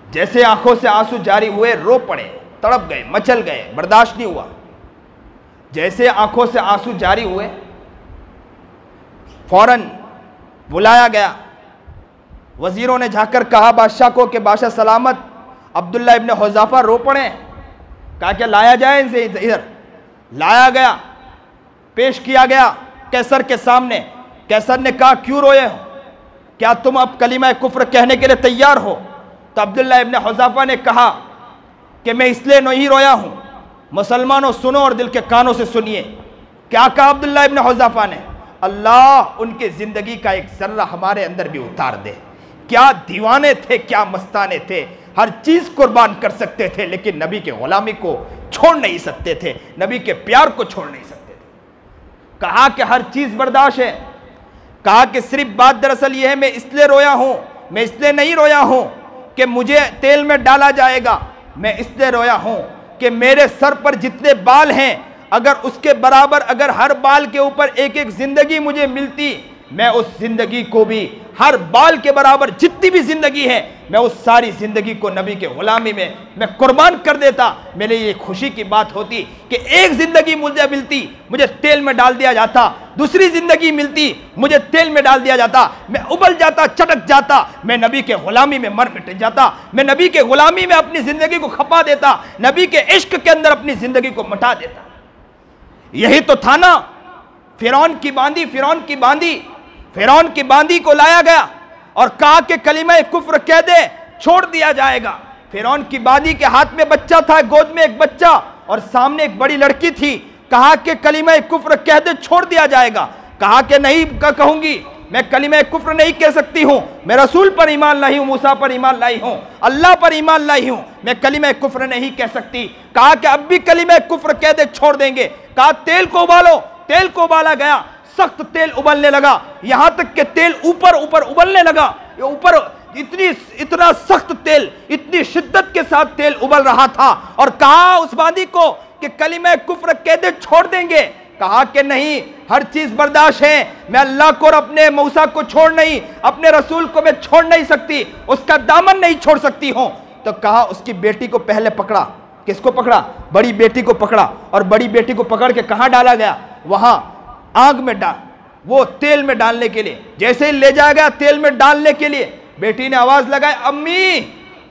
A: जैसे आंखों से आंसू जारी हुए, रो पड़े, तड़प गए, मचल गए, बर्दाश्त नहीं हुआ। जैसे आंखों से आंसू जारी हुए, फौरन बुलाया गया। वजीरों ने जाकर कहा बादशाह को कि बादशाह सलामत, अब्दुल्लाह इब्न हुज़ैफा रो पड़े। कहा क्या लाया जाए इनसे, इधर लाया गया, पेश किया गया कैसर के सामने। कैसर ने कहा क्यों रोए हो, क्या तुम अब कलीमा कुफ्र कहने के लिए तैयार हो? तो अब्दुल्लाह इब्न हुज़ैफा ने कहा कि मैं इसलिए नहीं रोया हूं। मुसलमानों सुनो और दिल के कानों से सुनिए। क्या कहा अब्दुल्लाह इब्न हुज़ैफा ने? अल्लाह उनकी जिंदगी का एक जर्रा हमारे अंदर भी उतार दे। क्या दीवाने थे, क्या मस्ताने थे, हर चीज कुर्बान कर सकते थे, लेकिन नबी के गुलामी को छोड़ नहीं सकते थे, नबी के प्यार को छोड़ नहीं सकते थे। कहा कि हर चीज बर्दाश्त है। कहा कि सिर्फ बात दरअसल यह है, मैं इसलिए रोया हूं, मैं इसलिए नहीं रोया हूं कि मुझे तेल में डाला जाएगा, मैं इसलिए रोया हूं कि मेरे सर पर जितने बाल हैं, अगर उसके बराबर अगर हर बाल के ऊपर एक एक जिंदगी मुझे मिलती, मैं उस जिंदगी को भी, हर बाल के बराबर जितनी भी जिंदगी है, मैं उस सारी जिंदगी को नबी के गुलामी में मैं कुर्बान कर देता। मेरे लिए खुशी की बात होती कि एक जिंदगी मुझे मिलती, मुझे तेल में डाल दिया जाता, दूसरी जिंदगी मिलती, मुझे तेल में डाल दिया जाता, मैं उबल जाता, चटक जाता, मैं नबी के गुलामी में मर मिट जाता, मैं नबी के गुलामी में अपनी जिंदगी को खपा देता, नबी के इश्क के अंदर अपनी जिंदगी को मिटा देता। यही तो था ना फिरौन की बांदी, फिरौन की बांदी को लाया गया और कहा कि कलीमा कुफ्र कह दे, छोड़ दिया जाएगा। फिरौन की बांदी के हाथ में बच्चा था, गोद में एक बच्चा और सामने एक बड़ी लड़की थी। कहा कि कलीमा कुफ्र कह दे, छोड़ दिया जाएगा। कहा कि नहीं कहूंगी, मैं कलीमा कुफ्र नहीं कह सकती हूं, मैं रसूल पर ईमान लाई हूं, मूसा पर ईमान लाई हूं, अल्लाह पर ईमान लाई हूं, मैं कलीमा कुफ्र नहीं कह सकती। कहा कि अब भी कलीमा कुफ्र कह दे, छोड़ देंगे। कहा तेल को उबालो, तेल को उबाला गया, सख्त तेल उबलने लगा, यहां तक कि तेल ऊपर ऊपर उबलने लगा, ऊपर इतना सख्त तेल, इतनी शिद्दत के साथ तेल उबल रहा था। और कहा उस बांदी को कि कलीमा कुफ्र कह दे, छोड़ देंगे। कहा कि नहीं, हर चीज बर्दाश्त है, मैं अल्लाह को और अपने मूसा को छोड़ नहीं, अपने रसूल को मैं छोड़ नहीं सकती, उसका दामन नहीं छोड़ सकती हूं। तो कहा उसकी बेटी को पहले पकड़ा, किसको पकड़ा? बड़ी बेटी को पकड़ा। और बड़ी बेटी को पकड़ के कहाँ डाला गया? वहां आग में डाल, वो तेल में डालने के लिए। जैसे ही ले जाया गया तेल में डालने के लिए, बेटी ने आवाज लगाई, अम्मी,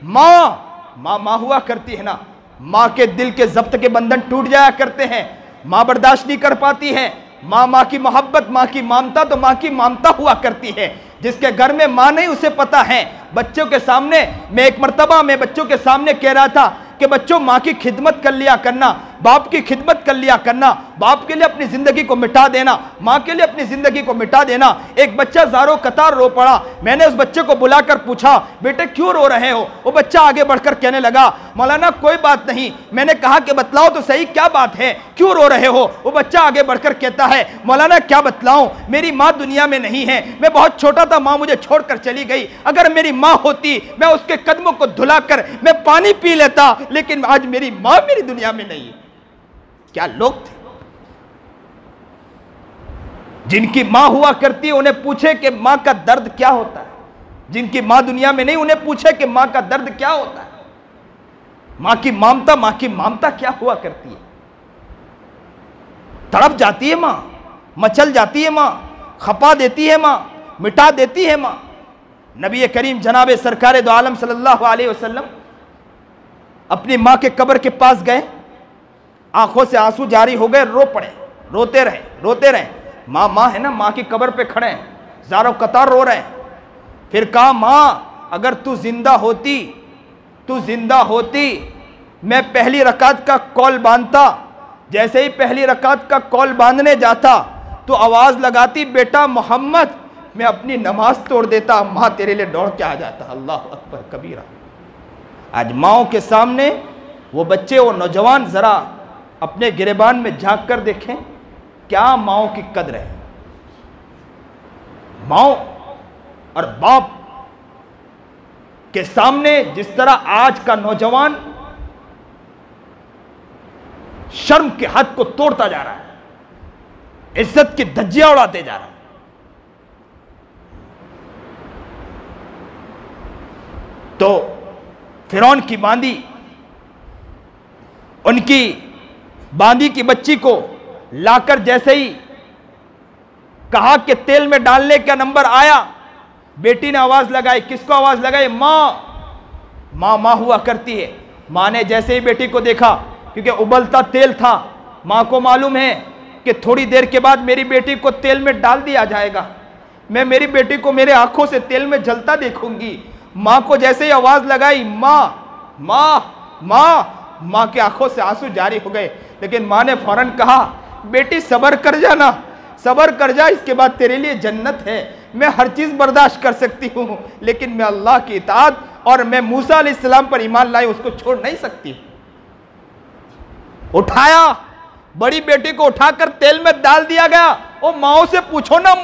A: माँ। माँ माँ हुआ करती है ना, माँ के दिल के जब्त के बंधन टूट जाया करते हैं, माँ बर्दाश्त नहीं कर पाती है। माँ की मोहब्बत, माँ की ममता तो माँ की ममता हुआ करती है। जिसके घर में माँ नहीं उसे पता है। बच्चों के सामने मैं एक मर्तबा में बच्चों के सामने कह रहा था कि बच्चों, माँ की खिदमत कर लिया करना, बाप की खिदमत कर लिया करना, बाप के लिए अपनी जिंदगी को मिटा देना, माँ के लिए अपनी जिंदगी को मिटा देना। एक बच्चा ज़ारो कतार रो पड़ा। मैंने उस बच्चे को बुलाकर पूछा, बेटे क्यों रो रहे हो? वो बच्चा आगे बढ़कर कहने लगा, मौलाना कोई बात नहीं। मैंने कहा कि बतलाओ तो सही, क्या बात है, क्यों रो रहे हो? वो बच्चा आगे बढ़कर कहता है, मौलाना क्या बतलाऊं, मेरी माँ दुनिया में नहीं है, मैं बहुत छोटा था, माँ मुझे छोड़कर चली गई। अगर मेरी माँ होती, मैं उसके कदमों को धुलाकर मैं पानी पी लेता, लेकिन आज मेरी माँ मेरी दुनिया में नहीं है। क्या लोग थे जिनकी मां हुआ करती है, उन्हें पूछे कि मां का दर्द क्या होता है। जिनकी मां दुनिया में नहीं, उन्हें पूछे कि मां का दर्द क्या होता है, मां की ममता क्या हुआ करती है। तड़प जाती है मां, मचल जाती है मां, खपा देती है मां, मिटा देती है मां। नबी करीम जनाब सरकार दो आलम सल्लल्लाहु अलैहि वसल्लम अपनी मां के कब्र के पास गए, आंखों से आंसू जारी हो गए, रो पड़े, रोते रहे। माँ है ना, माँ की कब्र पे खड़े हैं, ज़ारो कतार रो रहे हैं। फिर कहा, माँ अगर तू जिंदा होती मैं पहली रकात का कौल बांधता। जैसे ही पहली रकात का कौल बांधने जाता तो आवाज लगाती, बेटा मोहम्मद, मैं अपनी नमाज तोड़ देता, माँ तेरे लिए दौड़ के आ जाता। अल्लाह अकबर कबीरा। आज माओ के सामने वो बच्चे, वो नौजवान जरा अपने गिरेबान में झांक कर देखें, क्या माओ की कदर है। माओ और बाप के सामने जिस तरह आज का नौजवान शर्म के हद को तोड़ता जा रहा है, इज्जत की धज्जियां उड़ाते जा रहा है। तो फिरौन की बांदी, उनकी बांदी की बच्ची को लाकर जैसे ही कहा कि तेल में डालने का नंबर आया, बेटी ने आवाज लगाई। किसको आवाज लगाई? माँ हुआ करती है। माँ ने जैसे ही बेटी को देखा, क्योंकि उबलता तेल था, माँ को मालूम है कि थोड़ी देर के बाद मेरी बेटी को तेल में डाल दिया जाएगा, मैं मेरी बेटी को मेरे आंखों से तेल में जलता देखूंगी। माँ को जैसे ही आवाज लगाई, माँ की आंखों से आंसू जारी हो गए। लेकिन माँ ने फौरन कहा, बेटी सब्र कर जाना, सब्र कर जा, इसके बाद तेरे लिए जन्नत है। मैं हर चीज बर्दाश्त कर सकती हूँ, लेकिन मैं अल्लाह की इताअत और मैं मूसा अलैहिस्सलाम पर ईमान लाई उसको छोड़ नहीं सकती। उठाया, बड़ी बेटी को उठाकर तेल में डाल दिया गया। ओ माओ से पूछो ना,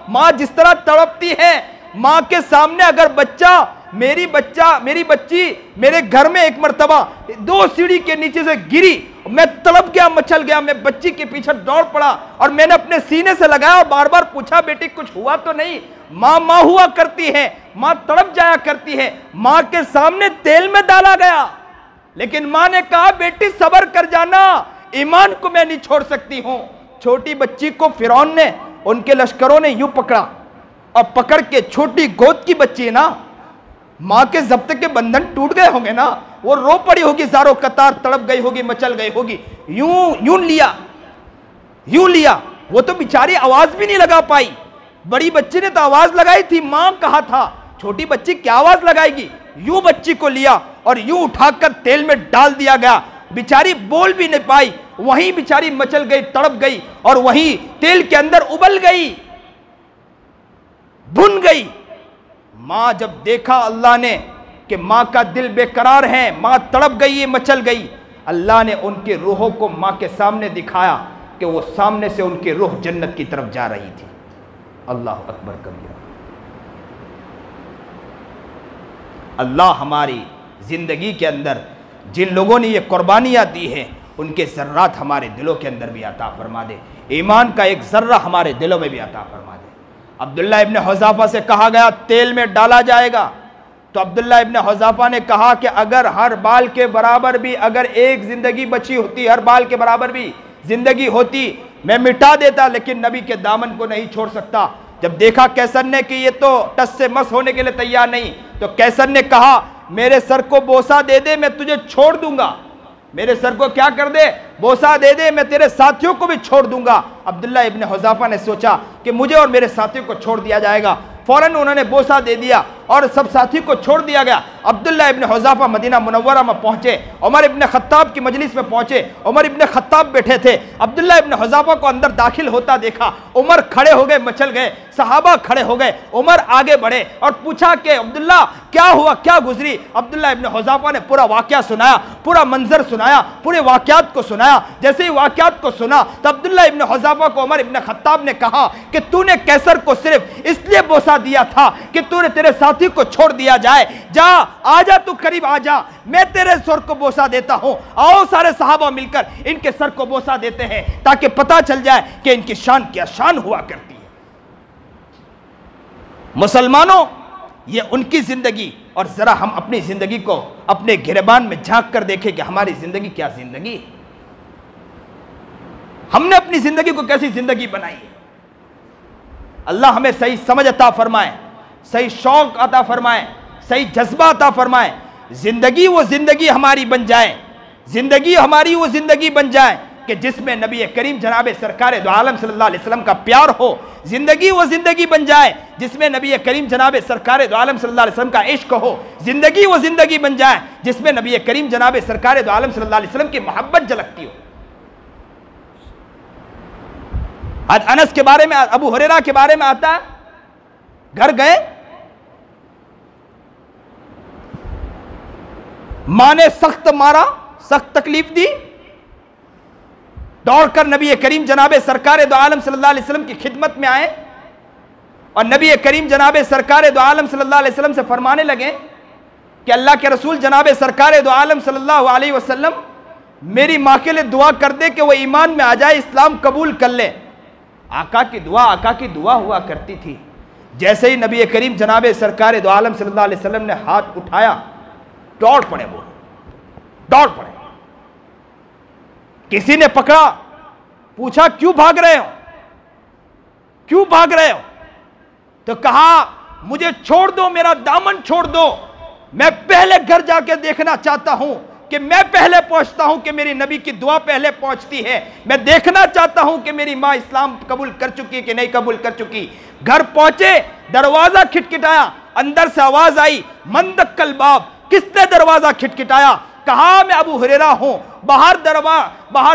A: माँ जिस तरह तड़पती है, माँ के सामने अगर मेरी बच्ची मेरे घर में एक मर्तबा 2 सीढ़ी के नीचे से गिरी, मैं तड़प गया, मचल गया, मैं बच्ची के पीछे दौड़ पड़ा और मैंने अपने सीने से लगाया और बार बार पूछा, बेटी कुछ हुआ तो नहीं? माँ हुआ करती है, माँ तड़प जाया करती है। माँ के सामने तेल में डाला गया, लेकिन माँ ने कहा, बेटी सब्र कर जाना, ईमान को मैं नहीं छोड़ सकती हूं। छोटी बच्ची को फिरौन ने, उनके लश्करों ने यूं पकड़ा और पकड़ के, छोटी गोद की बच्ची है ना, मां के जब्त के बंधन टूट गए होंगे ना, वो रो पड़ी होगी, ज़ारो कतार तड़प गई होगी, मचल गई होगी। यूं लिया, वो तो बेचारी आवाज भी नहीं लगा पाई। बड़ी बच्ची ने तो आवाज लगाई थी, मां कहा था, छोटी बच्ची क्या आवाज लगाएगी? यूं बच्ची को लिया और यूं उठाकर तेल में डाल दिया गया। बेचारी बोल भी नहीं पाई, वहीं बेचारी मचल गई, तड़प गई और वहीं तेल के अंदर उबल गई, भुन गई। मां जब देखा अल्लाह ने कि मां का दिल बेकरार है, मां तड़प गई है, मचल गई, अल्लाह ने उनके रूहों को मां के सामने दिखाया कि वो सामने से उनकी रूह जन्नत की तरफ जा रही थी। अल्लाह अकबर कबीरा। अल्लाह हमारी जिंदगी के अंदर जिन लोगों ने ये कुर्बानियाँ दी हैं, उनके ज़र्रात हमारे दिलों के अंदर भी अता फरमा दे, ईमान का एक ज़र्रा हमारे दिलों में भी अता फरमा दे। अब्दुल्ला इब्न हुज़ाफा से कहा गया, तेल में डाला जाएगा, तो अब्दुल्ला इब्न हुज़ाफा ने कहा कि अगर हर बाल के बराबर भी अगर एक जिंदगी बची होती, हर बाल के बराबर भी जिंदगी होती, मैं मिटा देता, लेकिन नबी के दामन को नहीं छोड़ सकता। जब देखा कैसर ने कि ये तो टस से मस होने के लिए तैयार नहीं, तो कैसर ने कहा मेरे सर को बोसा दे दे, मैं तुझे छोड़ दूंगा। मेरे सर को क्या कर दे, बोसा दे दे, मैं तेरे साथियों को भी छोड़ दूंगा। अब्दुल्ला इब्न हुज़ाफा ने सोचा कि मुझे और मेरे साथियों को छोड़ दिया जाएगा। फौरन उन्होंने बोसा दे दिया और सब साथी को छोड़ दिया गया। अब्दुल्ला इब्न हुज़ाफा मदीना मुनव्वरा में पहुंचे, उमर इब्न खत्ताब की मजलिस में पहुंचे। उमर इब्न खत्ताब बैठे थे। अब्दुल्ला इब्न हुज़ाफा को अंदर दाखिल होता देखा, उमर खड़े हो गए, मचल गए, सहाबा खड़े हो गए। उमर आगे बढ़े और पूछा कि अब्दुल्ला क्या हुआ, क्या गुजरी। अब्दुल्ला इब्न हुज़ाफा ने पूरा वाकया सुनाया, पूरा मंजर सुनाया, पूरे वाकयात को सुनाया। जैसे ही वाकयात को सुना तो अब्दुल्ला इब्न हुज़ाफा को उमर इब्न खत्ताब ने कहा कि तूने कैसर को सिर्फ इसलिए बोसा दिया था कि तूने तेरे साथी को छोड़ दिया जाए। जा, आजा, तू करीब आजा, मैं तेरे सर को बोसा देता हूं। आओ सारे सहाबा मिलकर इनके सर को बोसा देते हैं ताकि पता चल जाए कि इनकी शान क्या शान हुआ करती है। मुसलमानों, ये उनकी जिंदगी, और जरा हम अपनी जिंदगी को अपने गिरबान में झांक कर देखें कि हमारी जिंदगी क्या जिंदगी है। हमने अपनी जिंदगी को कैसी जिंदगी बनाई है। अल्लाह हमें सही समझ अता फरमाए, सही शौक अता फरमाए, सही जज्बा अता फरमाए। जिंदगी वो जिंदगी हमारी बन जाए, जिंदगी हमारी वो जिंदगी बन जाए कि जिसमें नबी करीम जनाब सरकार दो आलम सल्लल्लाहु अलैहि वसल्लम का प्यार हो। जिंदगी वो जिंदगी बन जाए जिसमें नबी करीम जनाब सरकार दो आलम सल्लल्लाहु अलैहि वसल्लम का इश्क हो। जिंदगी वो जिंदगी बन जाए जिसमें नबी करीम जनाब सरकार दो आलम सल्लल्लाहु अलैहि वसल्लम की मोहब्बत झलकती हो। आज अनस के बारे में, अबू हुरैरा के बारे में आता है, घर गए, मां ने सख्त मारा, सख्त तकलीफ दी, दौड़कर नबी करीम जनाबे सरकार दो आलम सल्लल्लाहु अलैहि वसल्लम की खिदमत में आए और नबी करीम जनाबे सरकार दो आलम सल्लल्लाहु अलैहि वसल्लम से फरमाने लगे कि अल्लाह के रसूल जनाबे सरकार दो आलम सल्लल्लाहु अलैहि वसल्लम मेरी मां के लिए दुआ कर दे कि वो ईमान में आ जाए, इस्लाम कबूल कर ले। आका की दुआ हुआ करती थी। जैसे ही नबी करीम जनाबे सरकार दो आलम सल्लल्लाहु अलैहि वसल्लम ने हाथ उठाया, दौड़ पड़े, वो दौड़ पड़े। किसी ने पकड़ा, पूछा क्यों भाग रहे हो, क्यों भाग रहे हो? तो कहा मुझे छोड़ दो, मेरा दामन छोड़ दो, मैं पहले घर जाके देखना चाहता हूं कि मैं पहले पहुंचता हूं कि मेरी नबी की दुआ पहले पहुंचती है। मैं देखना चाहता हूं कि मेरी मां इस्लाम कबूल कर चुकी कि नहीं कबूल कर चुकी। घर पहुंचे, दरवाजा खिटखिटाया, अंदर से आवाज आई, मन दक्कल बाब, किसने दरवाजा खिटखिटाया? कहा मैं अबू हुरैरा हूं, बाहर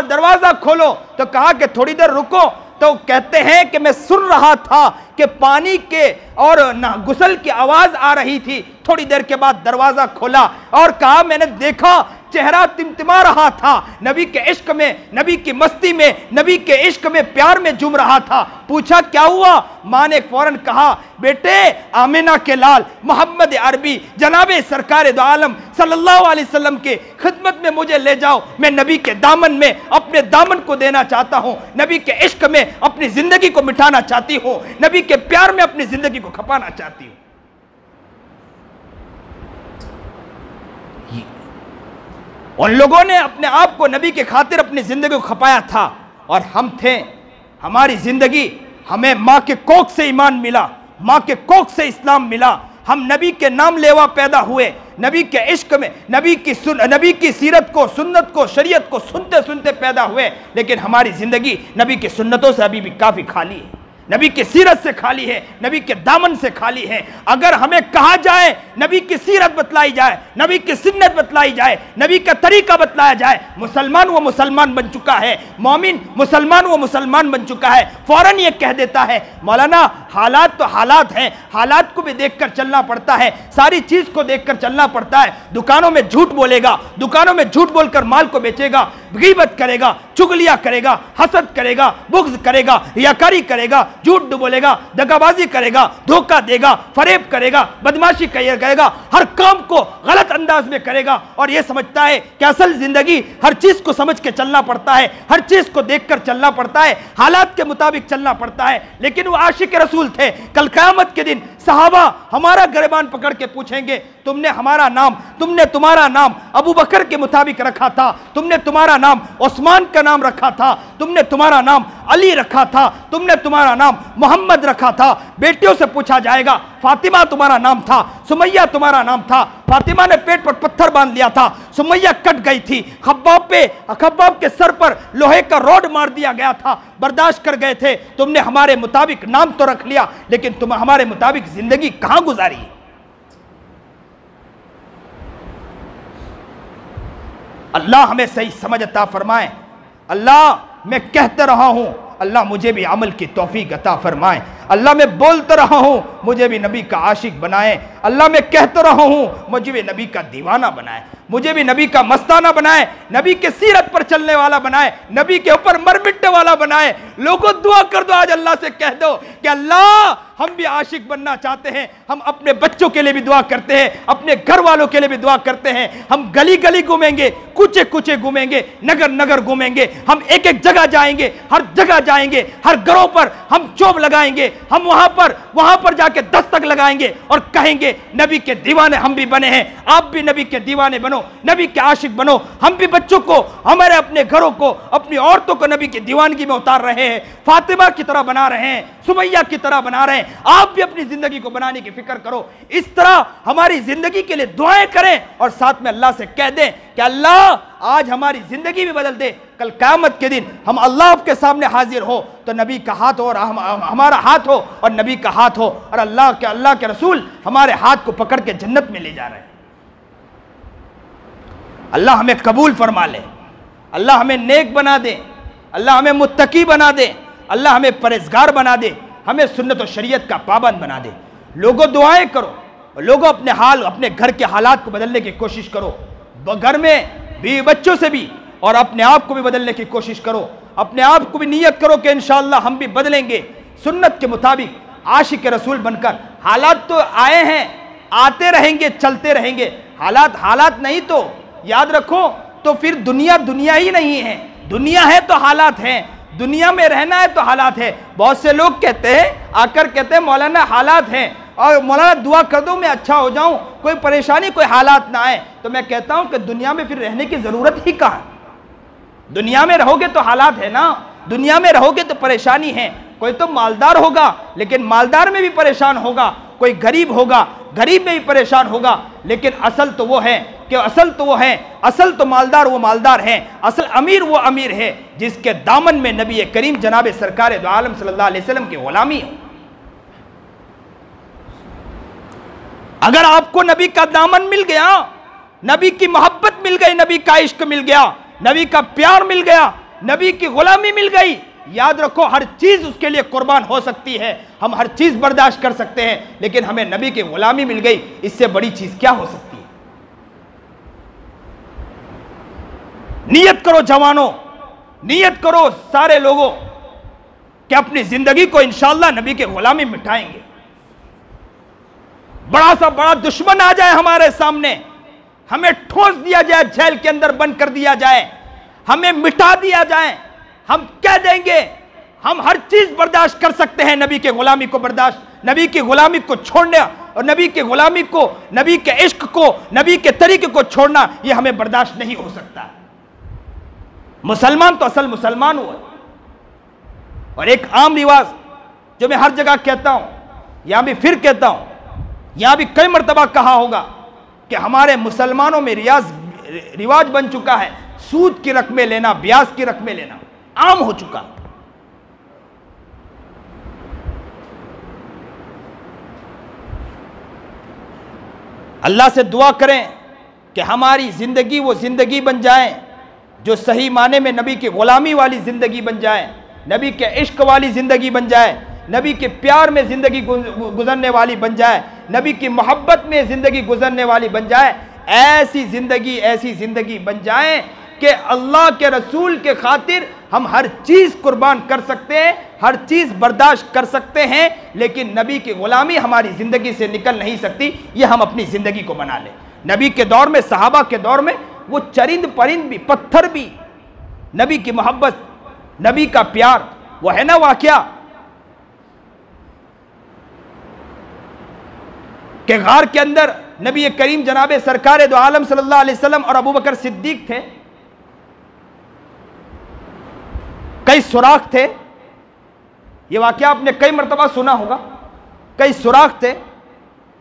A: दरवाजा खोलो। तो कहा कि थोड़ी देर रुको। तो कहते हैं कि मैं सुन रहा था कि पानी के और गुस्ल की आवाज आ रही थी। थोड़ी देर के बाद दरवाजा खोला और कहा मैंने देखा चेहरा तिमतिमा रहा था, नबी के इश्क में, नबी की मस्ती में, नबी के इश्क में, प्यार में झूम रहा था। पूछा क्या हुआ? मां ने फौरन कहा बेटे आमिना के लाल मोहम्मद अरबी जनाबे सरकार दो आलम सल्लल्लाहु अलैहि वसल्लम के खिदमत में मुझे ले जाओ। मैं नबी के दामन में अपने दामन को देना चाहता हूं, नबी के इश्क में अपनी जिंदगी को मिटाना चाहती हूं, नबी के प्यार में अपनी जिंदगी को खपाना चाहती हूं। उन लोगों ने अपने आप को नबी के खातिर अपनी जिंदगी को खपाया था और हम थे, हमारी जिंदगी, हमें मां के कोख से ईमान मिला, मां के कोख से इस्लाम मिला। हम नबी के नाम लेवा पैदा हुए, नबी के इश्क में, नबी की सीरत को, सुन्नत को, शरीयत को सुनते सुनते पैदा हुए। लेकिन हमारी जिंदगी नबी की सुन्नतों से अभी भी काफी खाली है, नबी की सीरत से खाली है, नबी के दामन से खाली है। अगर हमें कहा जाए नबी की सीरत बतलाई जाए, नबी की सुन्नत बतलाई जाए, नबी का तरीका बतलाया जाए, मुसलमान वो मुसलमान बन चुका है, मोमिन मुसलमान वो मुसलमान बन चुका है, फौरन ये कह देता है मौलाना हालात तो हालात हैं, हालात को भी देखकर चलना पड़ता है, सारी चीज को देखकर चलना पड़ता है। दुकानों में झूठ बोलेगा, दुकानों में झूठ बोलकर माल को बेचेगा, गीबत करेगा, चुगलिया करेगा, हसद करेगा, बुग़्ज़ करेगा, रियाकारी करेगा, झूठ बोलेगा, दगाबाजी करेगा, धोखा देगा, फरेब करेगा, बदमाशी करेगा, हर काम को गलत अंदाज में करेगा और यह समझता है कि असल जिंदगी हर चीज को समझ के चलना पड़ता है, हर चीज को देखकर चलना पड़ता है, हालात के मुताबिक चलना पड़ता है। लेकिन वो आशिक रसूल थे, कल क़यामत के दिन सहाबा हमारा गिरबान पकड़ के पूछेंगे, तुमने हमारा नाम, तुमने तुम्हारा नाम अबू बकर के मुताबिक रखा था, तुमने तुम्हारा नाम उस्मान का नाम रखा था, तुमने तुम्हारा नाम अली रखा था, तुमने तुम्हारा नाम मोहम्मद रखा था। बेटियों से पूछा जाएगा, फातिमा तुम्हारा नाम था, सुमैया तुम्हारा नाम था, फातिमा ने पेट पर पत्थर बांध लिया था, सुमैया कट गई थी, खब्बाब के सर पर लोहे का रॉड मार दिया गया था, बर्दाश्त कर गए थे, तुमने हमारे मुताबिक नाम तो रख लिया, लेकिन तुम हमारे मुताबिक जिंदगी कहां गुजारी। अल्लाह हमें सही समझ अता फरमाए। अल्लाह मैं कहते रहा हूं, अल्लाह मुझे भी अमल की तौफीक अता फरमाए। अल्लाह मैं बोलते रहा हूं, मुझे भी नबी का आशिक बनाए। अल्लाह मैं कहते रहा हूं, मुझे भी नबी का दीवाना बनाए, मुझे भी नबी का मस्ताना बनाए, नबी के सीरत पर चलने वाला बनाए, नबी के ऊपर मर मिटने वाला बनाए। लोगों दुआ कर दो, आज अल्लाह से कह दो कि अल्लाह हम भी आशिक बनना चाहते हैं। हम अपने बच्चों के लिए भी दुआ करते हैं, अपने घर वालों के लिए भी दुआ करते हैं। हम गली गली घूमेंगे, कुचे कुचे घूमेंगे, नगर नगर घूमेंगे, हम एक एक जगह जाएंगे, हर जगह जाएंगे, हर घरों पर हम चोप लगाएंगे, हम वहां पर जाके दस्तक लगाएंगे और कहेंगे नबी के दीवाने हम भी बने हैं, आप भी नबी के दीवाने बनो, नबी के आशिक बनो। हम भी बच्चों को, हमारे अपने घरों को, अपनी औरतों को नबी की दीवानगी में उतार रहे हैं, फातिमा की तरह बना रहे हैं, सुमैया की तरह बना रहे हैं। आप भी अपनी जिंदगी को बनाने की फिक्र करो। इस तरह हमारी जिंदगी के लिए दुआएं करें और साथ में अल्लाह से कह दें कि अल्लाह आज हमारी जिंदगी भी बदल दे। कल क़यामत के दिन हम अल्लाह के सामने हाजिर हो तो नबी का हाथ हो और हमारा हाथ हो और नबी का हाथ हो और अल्लाह के रसूल हमारे हाथ को पकड़ के जन्नत में ले जा रहे हैं। अल्लाह हमें कबूल फरमा ले, अल्लाह हमें नेक बना दे, अल्लाह हमें मुत्तकी बना दे, अल्लाह हमें परहेजगार बना दे, हमें सुन्नत और शरीयत का पाबंद बना दे। लोगों दुआएं करो, लोगों अपने घर के हालात को बदलने की कोशिश करो, घर में भी, बच्चों से भी, और अपने आप को भी बदलने की कोशिश करो। अपने आप को भी नियत करो कि इंशाअल्लाह हम भी बदलेंगे सुन्नत के मुताबिक, आशिक रसूल बनकर। हालात तो आए हैं, आते रहेंगे, चलते रहेंगे। हालात नहीं तो याद रखो तो फिर दुनिया ही नहीं है। दुनिया है तो हालात हैं, दुनिया में रहना है तो हालात है। बहुत से लोग कहते हैं, आकर कहते हैं मौलाना हालात हैं, और मौलाना दुआ कर दो मैं अच्छा हो जाऊं, कोई परेशानी कोई हालात ना आए। तो मैं कहता हूं कि दुनिया में फिर रहने की जरूरत ही कहां। दुनिया में रहोगे तो हालात है ना, दुनिया में रहोगे तो परेशानी है। कोई तो मालदार होगा लेकिन मालदार में भी परेशान होगा, कोई गरीब होगा गरीब में भी परेशान होगा। लेकिन असल तो वो है कि असल तो मालदार वो मालदार है, असल अमीर वो अमीर है जिसके दामन में नबी करीम जनाब सरकार दो आलम सल्लल्लाहु अलैहि वसल्लम की गुलामी हो। अगर आपको नबी का दामन मिल गया, नबी की मोहब्बत मिल गई, नबी का इश्क मिल गया, नबी का प्यार मिल गया, नबी की गुलामी मिल गई, याद रखो हर चीज उसके लिए कुर्बान हो सकती है। हम हर चीज बर्दाश्त कर सकते हैं, लेकिन हमें नबी की गुलामी मिल गई, इससे बड़ी चीज क्या हो सकती है। नियत करो जवानों, नियत करो सारे लोगों कि अपनी जिंदगी को इंशाअल्लाह नबी के गुलामी मिटाएंगे। बड़ा सा बड़ा दुश्मन आ जाए हमारे सामने, हमें ठोस दिया जाए, जेल के अंदर बंद कर दिया जाए, हमें मिटा दिया जाए, हम कह देंगे हम हर चीज बर्दाश्त कर सकते हैं नबी के गुलामी को बर्दाश्त, नबी की गुलामी को छोड़ने और नबी की गुलामी को, नबी के इश्क को, नबी के तरीके को छोड़ना यह हमें बर्दाश्त नहीं हो सकता। मुसलमान तो असल मुसलमान हुआ। और एक आम रिवाज जो मैं हर जगह कहता हूं, यहां भी फिर कहता हूं, यहां भी कई मर्तबा कहा होगा कि हमारे मुसलमानों में रिवाज बन चुका है सूद की रकमें लेना, ब्याज की रकमें लेना आम हो चुका। अल्लाह से दुआ करें कि हमारी जिंदगी वो जिंदगी बन जाए जो सही माने में नबी की गुलामी वाली जिंदगी बन जाए, नबी के इश्क वाली जिंदगी बन जाए, नबी के प्यार में जिंदगी गुजरने वाली बन जाए, नबी की मोहब्बत में जिंदगी गुजरने वाली बन जाए। ऐसी जिंदगी बन जाए कि अल्लाह के रसूल के खातिर हम हर चीज कुर्बान कर सकते हैं, हर चीज बर्दाश्त कर सकते हैं, लेकिन नबी की गुलामी हमारी जिंदगी से निकल नहीं सकती। ये हम अपनी जिंदगी को बना लें। नबी के दौर में, सहाबा के दौर में, वो चरिंद परिंद भी, पत्थर भी नबी की मोहब्बत, नबी का प्यार, वो है ना वाकया कि गार के अंदर नबी करीम जनाब सरकार दो आलम सल्लल्लाहु अलैहि वसल्लम और अबू बकर सिद्दीक थे। कई सुराख थे, ये वाकया आपने कई मरतबा सुना होगा। कई सुराख थे,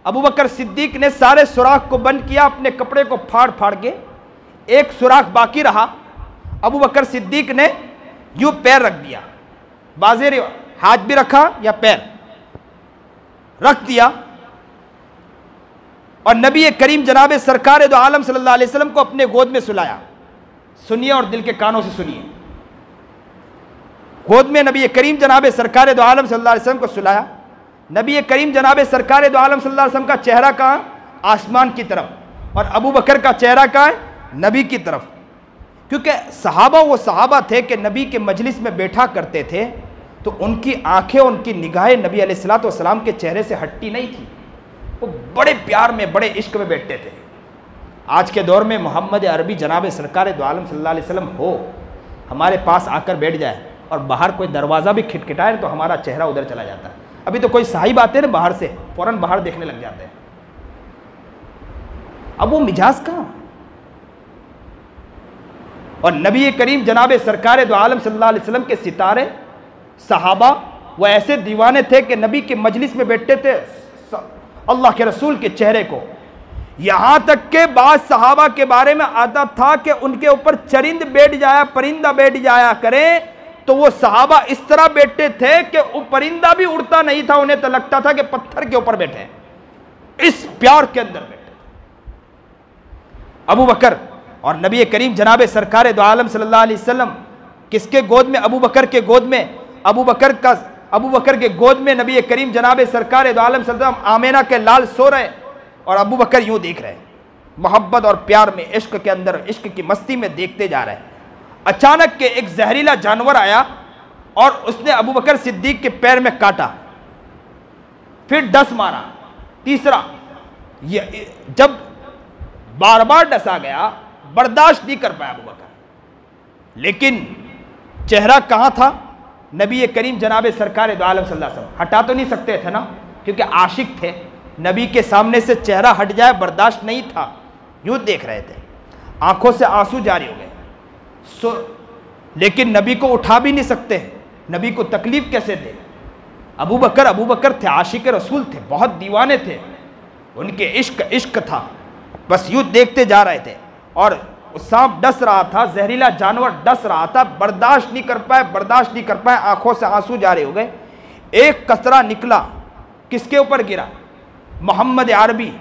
A: अबू बकर सिद्दीक ने सारे सुराख को बंद किया, अपने कपड़े को फाड़ फाड़ के, एक सुराख बाकी रहा। अबू बकर सिद्दीक ने यूं पैर रख दिया, बाज़ेर हाथ भी रखा या पैर रख दिया, और नबी करीम जनाब सरकार दो आलम सल्लल्लाहु अलैहि वसल्लम को अपने गोद में सुलाया। सुनिए और दिल के कानों से सुनिए। गोद में नबी करीम जनाब सरकार दो आलम सल्लल्लाहु अलैहि वसल्लम को सुलाया। नबी करीम जनाब सरकार दो आलम सल्लल्लाहु अलैहि वसल्लम का चेहरा कहाँ? आसमान की तरफ, और अबू बकर का चेहरा कहाँ है? नबी की तरफ। क्योंकि सहाबा वो सहाबा थे कि नबी के मजलिस में बैठा करते थे तो उनकी आंखें, उनकी निगाहें नबी अलैहिस्सलातु वस्सलाम के चेहरे से हटती नहीं थी। वो बड़े प्यार में, बड़े इश्क में बैठते थे। आज के दौर में मोहम्मद अरबी जनाब सरकार दो आलम सल्लल्लाहु अलैहि वसल्लम हो, हमारे पास आकर बैठ जाए और बाहर कोई दरवाज़ा भी खिटखिटाए तो हमारा चेहरा उधर चला जाता है। अभी तो कोई साहिब आते हैं ना बाहर से, फौरन बाहर देखने लग जाते हैं। अब वो मिजाज कहाँ? और नबी करीम जनाब सरकार दो आलम सल्लल्लाहु अलैहि वसल्लम के सितारे सहाबा वो ऐसे दीवाने थे कि नबी के मजलिस में बैठते थे अल्लाह के रसूल के चेहरे को। यहां तक के बाद सहाबा के बारे में आता था कि उनके ऊपर चरिंद बैठ जाया, परिंदा बैठ जाया करे तो वो सहाबा इस तरह बैठते थे कि वो परिंदा भी उड़ता नहीं था, उन्हें तो लगता था कि पत्थर के ऊपर बैठे। इस प्यार के अंदर बैठे अबू बकर और नबी करीम जनाब सरकार दो आलम सल्लल्लाहु अलैहि वसल्लम किसके गोद में? अबू बकर के गोद में। अबू बकर के गोद में नबी करीम जनाब सरकार दो आलम सल्लल्लाहु अलैहि वसल्लम आमेना के लाल सो रहे और अबू बकर यूं देख रहे, मोहब्बत और प्यार में, इश्क के अंदर, इश्क की मस्ती में देखते जा रहे। अचानक के एक जहरीला जानवर आया और उसने अबू बकर सिद्दीक के पैर में काटा, फिर डस मारा, तीसरा। जब बार बार डसा गया, बर्दाश्त नहीं कर पाया अबू बकर। लेकिन चेहरा कहां था? नबी करीम जनाब सरकार दो आलम सल्लल्लाहु अलैहि वसल्लम। हटा तो नहीं सकते थे ना, क्योंकि आशिक थे। नबी के सामने से चेहरा हट जाए बर्दाश्त नहीं था, यूं देख रहे थे, आंखों से आंसू जारी हो गए। लेकिन नबी को उठा भी नहीं सकते, नबी को तकलीफ कैसे दे? अबू बकर थे, आशिक रसूल थे, बहुत दीवाने थे, उनके इश्क था। बस यूं देखते जा रहे थे और सांप डस रहा था, जहरीला जानवर डस रहा था, बर्दाश्त नहीं कर पाए, आंखों से आंसू जारी हो गए। एक कतरा निकला, किसके ऊपर गिरा? मोहम्मद अरबी,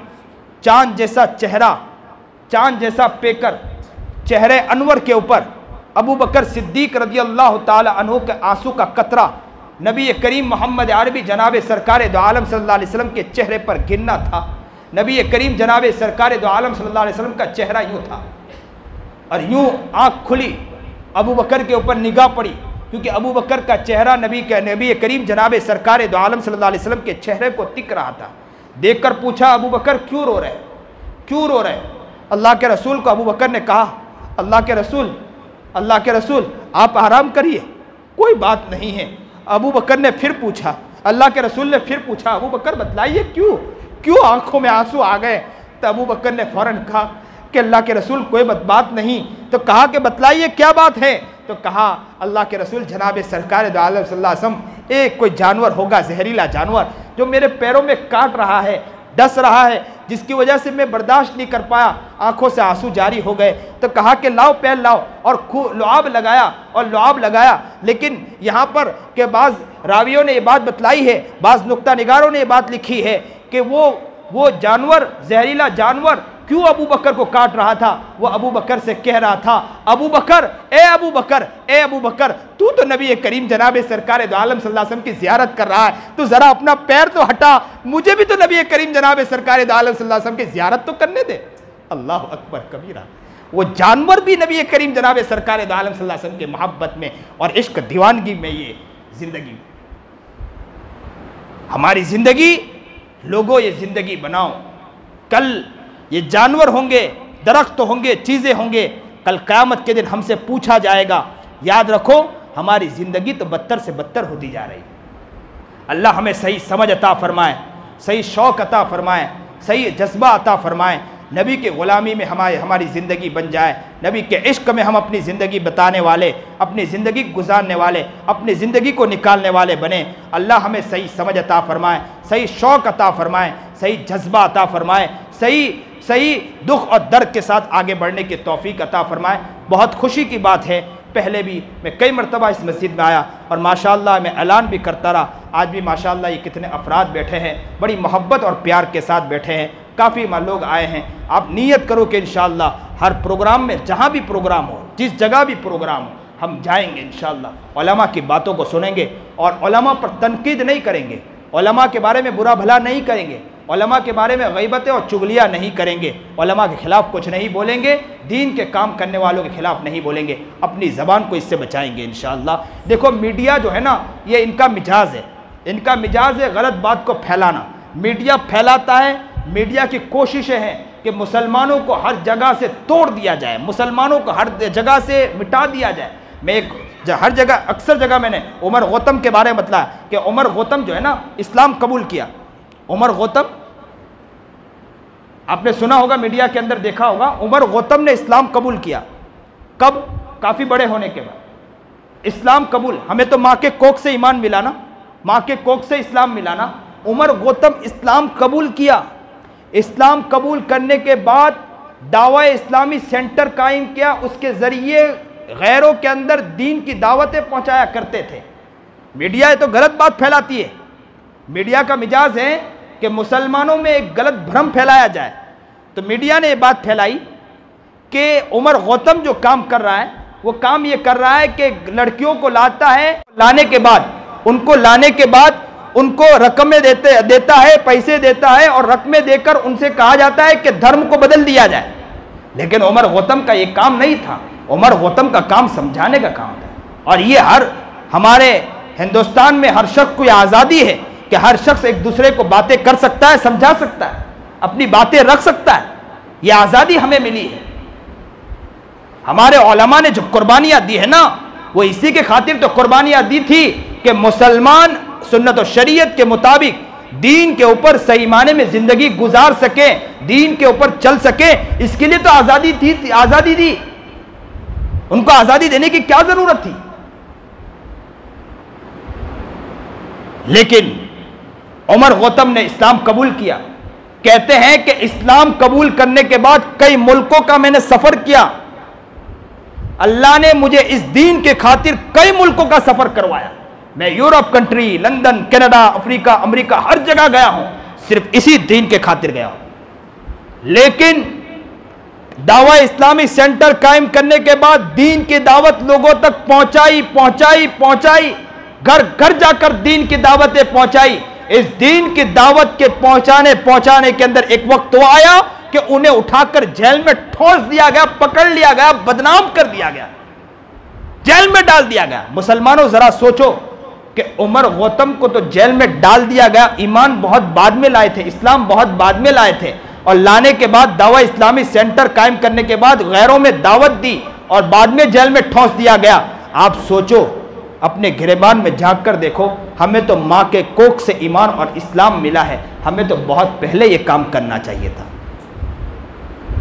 A: चांद जैसा चेहरा, चांद जैसा पेकर, चेहरे अनवर के ऊपर अबू बकर सिद्दीक रज़ियल्लाहु ताला अन्हु के आंसू का कतरा नबी करीम मोहम्मद अरबी जनाब सरकार दो आलम सल्लल्लाहु अलैहि वसल्लम के चेहरे पर गिरना था। नबी करीम जनाब सरकार दो आलम सल्लल्लाहु अलैहि वसल्लम का चेहरा यूँ था और यूँ आँख खुली, अबू बकर के ऊपर निगाह पड़ी, क्योंकि अबू बकर का चेहरा नबी करीम जनाब सरकार दो आलम सल्लल्लाहु अलैहि वसल्लम के चेहरे को तिक रहा था। देखकर पूछा, अबू बकर क्यों रो रहे, क्यों रो रहे? अल्लाह के रसूल को अबू बकर ने कहा, अल्लाह के रसूल आप आराम करिए, कोई बात नहीं है। अबू बकर ने फिर पूछा, अल्लाह के रसूल ने फिर पूछा, अबू बकर बतलाइए क्यों आंखों में आंसू आ गए? तो अबू बकर ने फौरन कहा कि अल्लाह के रसूल कोई बात नहीं। तो कहा कि बतलाइए क्या बात है? तो कहा, अल्लाह के रसूल जनाब सरकार दो आलम सल्लल्लाहु अलैहि वसल्लम, एक कोई जानवर होगा, जहरीला जानवर, जो मेरे पैरों में काट रहा है, डस रहा है, जिसकी वजह से मैं बर्दाश्त नहीं कर पाया, आंखों से आंसू जारी हो गए। तो कहा कि लाओ पैर लाओ, और लुआब लगाया। लेकिन यहाँ पर के बाज़ रावियों ने ये बात बतलाई है, बाज़ नुक्ता निगारों ने ये बात लिखी है कि वो जानवर, जहरीला जानवर क्यों अबू बकर को काट रहा था? वो अबू बकर से कह रहा था, अबू बकर, तू तो नबी करीम जनाब सरकार दो आलम सल्लल्लाहु अलैहि वसल्लम की ज़ियारत कर रहा है, तो ज़रा अपना पैर तो हटा, मुझे भी तो नबी करीम जनाब सरकार दो आलम सल्लल्लाहु अलैहि वसल्लम की ज़ियारत तो करने दे। अल्लाह अकबर कबीरा। वो जानवर भी नबी करीम जनाब सरकार दो आलम सल्लल्लाहु अलैहि वसल्लम के मोहब्बत में और इश्क दीवानगी में, ये ज़िंदगी, हमारी ज़िंदगी, लोगों ये ज़िंदगी बनाओ। कल ये जानवर होंगे, दरख्त होंगे, चीज़ें होंगे, कल क़यामत के दिन हमसे पूछा जाएगा। याद रखो, हमारी ज़िंदगी तो बदतर से बदतर होती जा रही है। अल्लाह हमें सही समझ अता फरमाए, सही शौक़ अता फरमाए, सही जज्बा अता फरमाएँ, नबी के ग़ुलामी में हमारी ज़िंदगी बन जाए, नबी के इश्क में हम अपनी ज़िंदगी बताने वाले, अपनी ज़िंदगी गुजारने वाले, अपनी ज़िंदगी को निकालने वाले बने। अल्लाह हमें सही समझ अता फरमाए, सही शौक़ अता फरमाए, सही जज्बा अता फरमाए, सही दुख और दर्द के साथ आगे बढ़ने की तौफीक अता फरमाए। बहुत खुशी की बात है, पहले भी मैं कई मरतबा इस मस्जिद में आया और माशाअल्लाह मैं ऐलान भी करता रहा, आज भी माशाअल्लाह ये कितने अफराद बैठे हैं, बड़ी मोहब्बत और प्यार के साथ बैठे हैं, काफ़ी लोग आए हैं। आप नीयत करो कि इंशाअल्लाह हर प्रोग्राम में, जहाँ भी प्रोग्राम हो, जिस जगह भी प्रोग्राम हो, हम जाएंगे इंशाअल्लाह, उलमा की बातों को सुनेंगे और उलमा पर तनकीद नहीं करेंगे, उलमा के बारे में बुरा भला नहीं करेंगे, उलमा के बारे में गैबतें और चुगलियाँ नहीं करेंगे, उलमा के ख़िलाफ़ कुछ नहीं बोलेंगे, दीन के काम करने वालों के ख़िलाफ़ नहीं बोलेंगे, अपनी ज़बान को इससे बचाएंगे इंशाअल्लाह। देखो मीडिया जो है ना, ये इनका मिजाज है, इनका मिजाज है गलत बात को फैलाना। मीडिया फैलाता है, मीडिया की कोशिशें हैं कि मुसलमानों को हर जगह से तोड़ दिया जाए, मुसलमानों को हर जगह से मिटा दिया जाए। मैं हर जगह, अक्सर जगह मैंने उमर गौतम के बारे में बताया कि उमर गौतम जो है ना, इस्लाम कबूल किया। उमर गौतम, आपने सुना होगा, मीडिया के अंदर देखा होगा, उमर गौतम ने इस्लाम कबूल किया। कब? काफ़ी बड़े होने के बाद इस्लाम कबूल। हमें तो माँ के कोख से ईमान मिला ना, माँ के कोख से इस्लाम मिला ना। उमर गौतम इस्लाम कबूल किया। इस्लाम कबूल करने के बाद दावा इस्लामी सेंटर कायम किया, उसके ज़रिए गैरों के अंदर दीन की दावतें पहुंचाया करते थे। मीडिया तो गलत बात फैलाती है, मीडिया का मिजाज है कि मुसलमानों में एक गलत भ्रम फैलाया जाए। तो मीडिया ने ये बात फैलाई कि उमर गौतम जो काम कर रहा है, वो काम ये कर रहा है कि लड़कियों को लाता है, लाने के बाद उनको रकमें देता है, पैसे देता है और रकमें देकर उनसे कहा जाता है कि धर्म को बदल दिया जाए। लेकिन उमर गौतम का ये काम नहीं था, उमर गौतम का काम समझाने का काम था। और ये हमारे हिंदुस्तान में हर शख्स को आज़ादी है कि हर शख्स एक दूसरे को बातें कर सकता है, समझा सकता है, अपनी बातें रख सकता है। ये आज़ादी हमें मिली है। हमारे उलमा ने जो कुर्बानियाँ दी है ना, वो इसी के खातिर तो कुर्बानियाँ दी थी कि मुसलमान सुन्नत और शरीयत के मुताबिक दीन के ऊपर सही माने में जिंदगी गुजार सके, दीन के ऊपर चल सके। इसके लिए तो आज़ादी थी, आज़ादी दी। उनको आज़ादी देने की क्या जरूरत थी? लेकिन उमर गौतम ने इस्लाम कबूल किया। कहते हैं कि इस्लाम कबूल करने के बाद कई मुल्कों का मैंने सफर किया। अल्लाह ने मुझे इस दीन के खातिर कई मुल्कों का सफर करवाया। मैं Europe country, London, Canada, Africa, America, हर जगह गया हूं, सिर्फ इसी दीन के खातिर गया हूं। लेकिन दावा इस्लामी सेंटर कायम करने के बाद दीन की दावत लोगों तक पहुंचाई, घर घर जाकर दीन की दावतें पहुंचाई। इस दीन की दावत के पहुंचाने के अंदर एक वक्त वो आया कि उन्हें उठाकर जेल में ठोस दिया गया, पकड़ लिया गया, बदनाम कर दिया गया, जेल में डाल दिया गया। मुसलमानों जरा सोचो कि उमर गौतम को तो जेल में डाल दिया गया, ईमान बहुत बाद में लाए थे, इस्लाम बहुत बाद में लाए थे, और लाने के बाद दावा इस्लामी सेंटर कायम करने के बाद गैरों में दावत दी और बाद में जेल में ठोस दिया गया। आप सोचो, अपने गिरेबान में झांक कर देखो, हमें तो माँ के कोख से ईमान और इस्लाम मिला है। हमें तो बहुत पहले ये काम करना चाहिए था,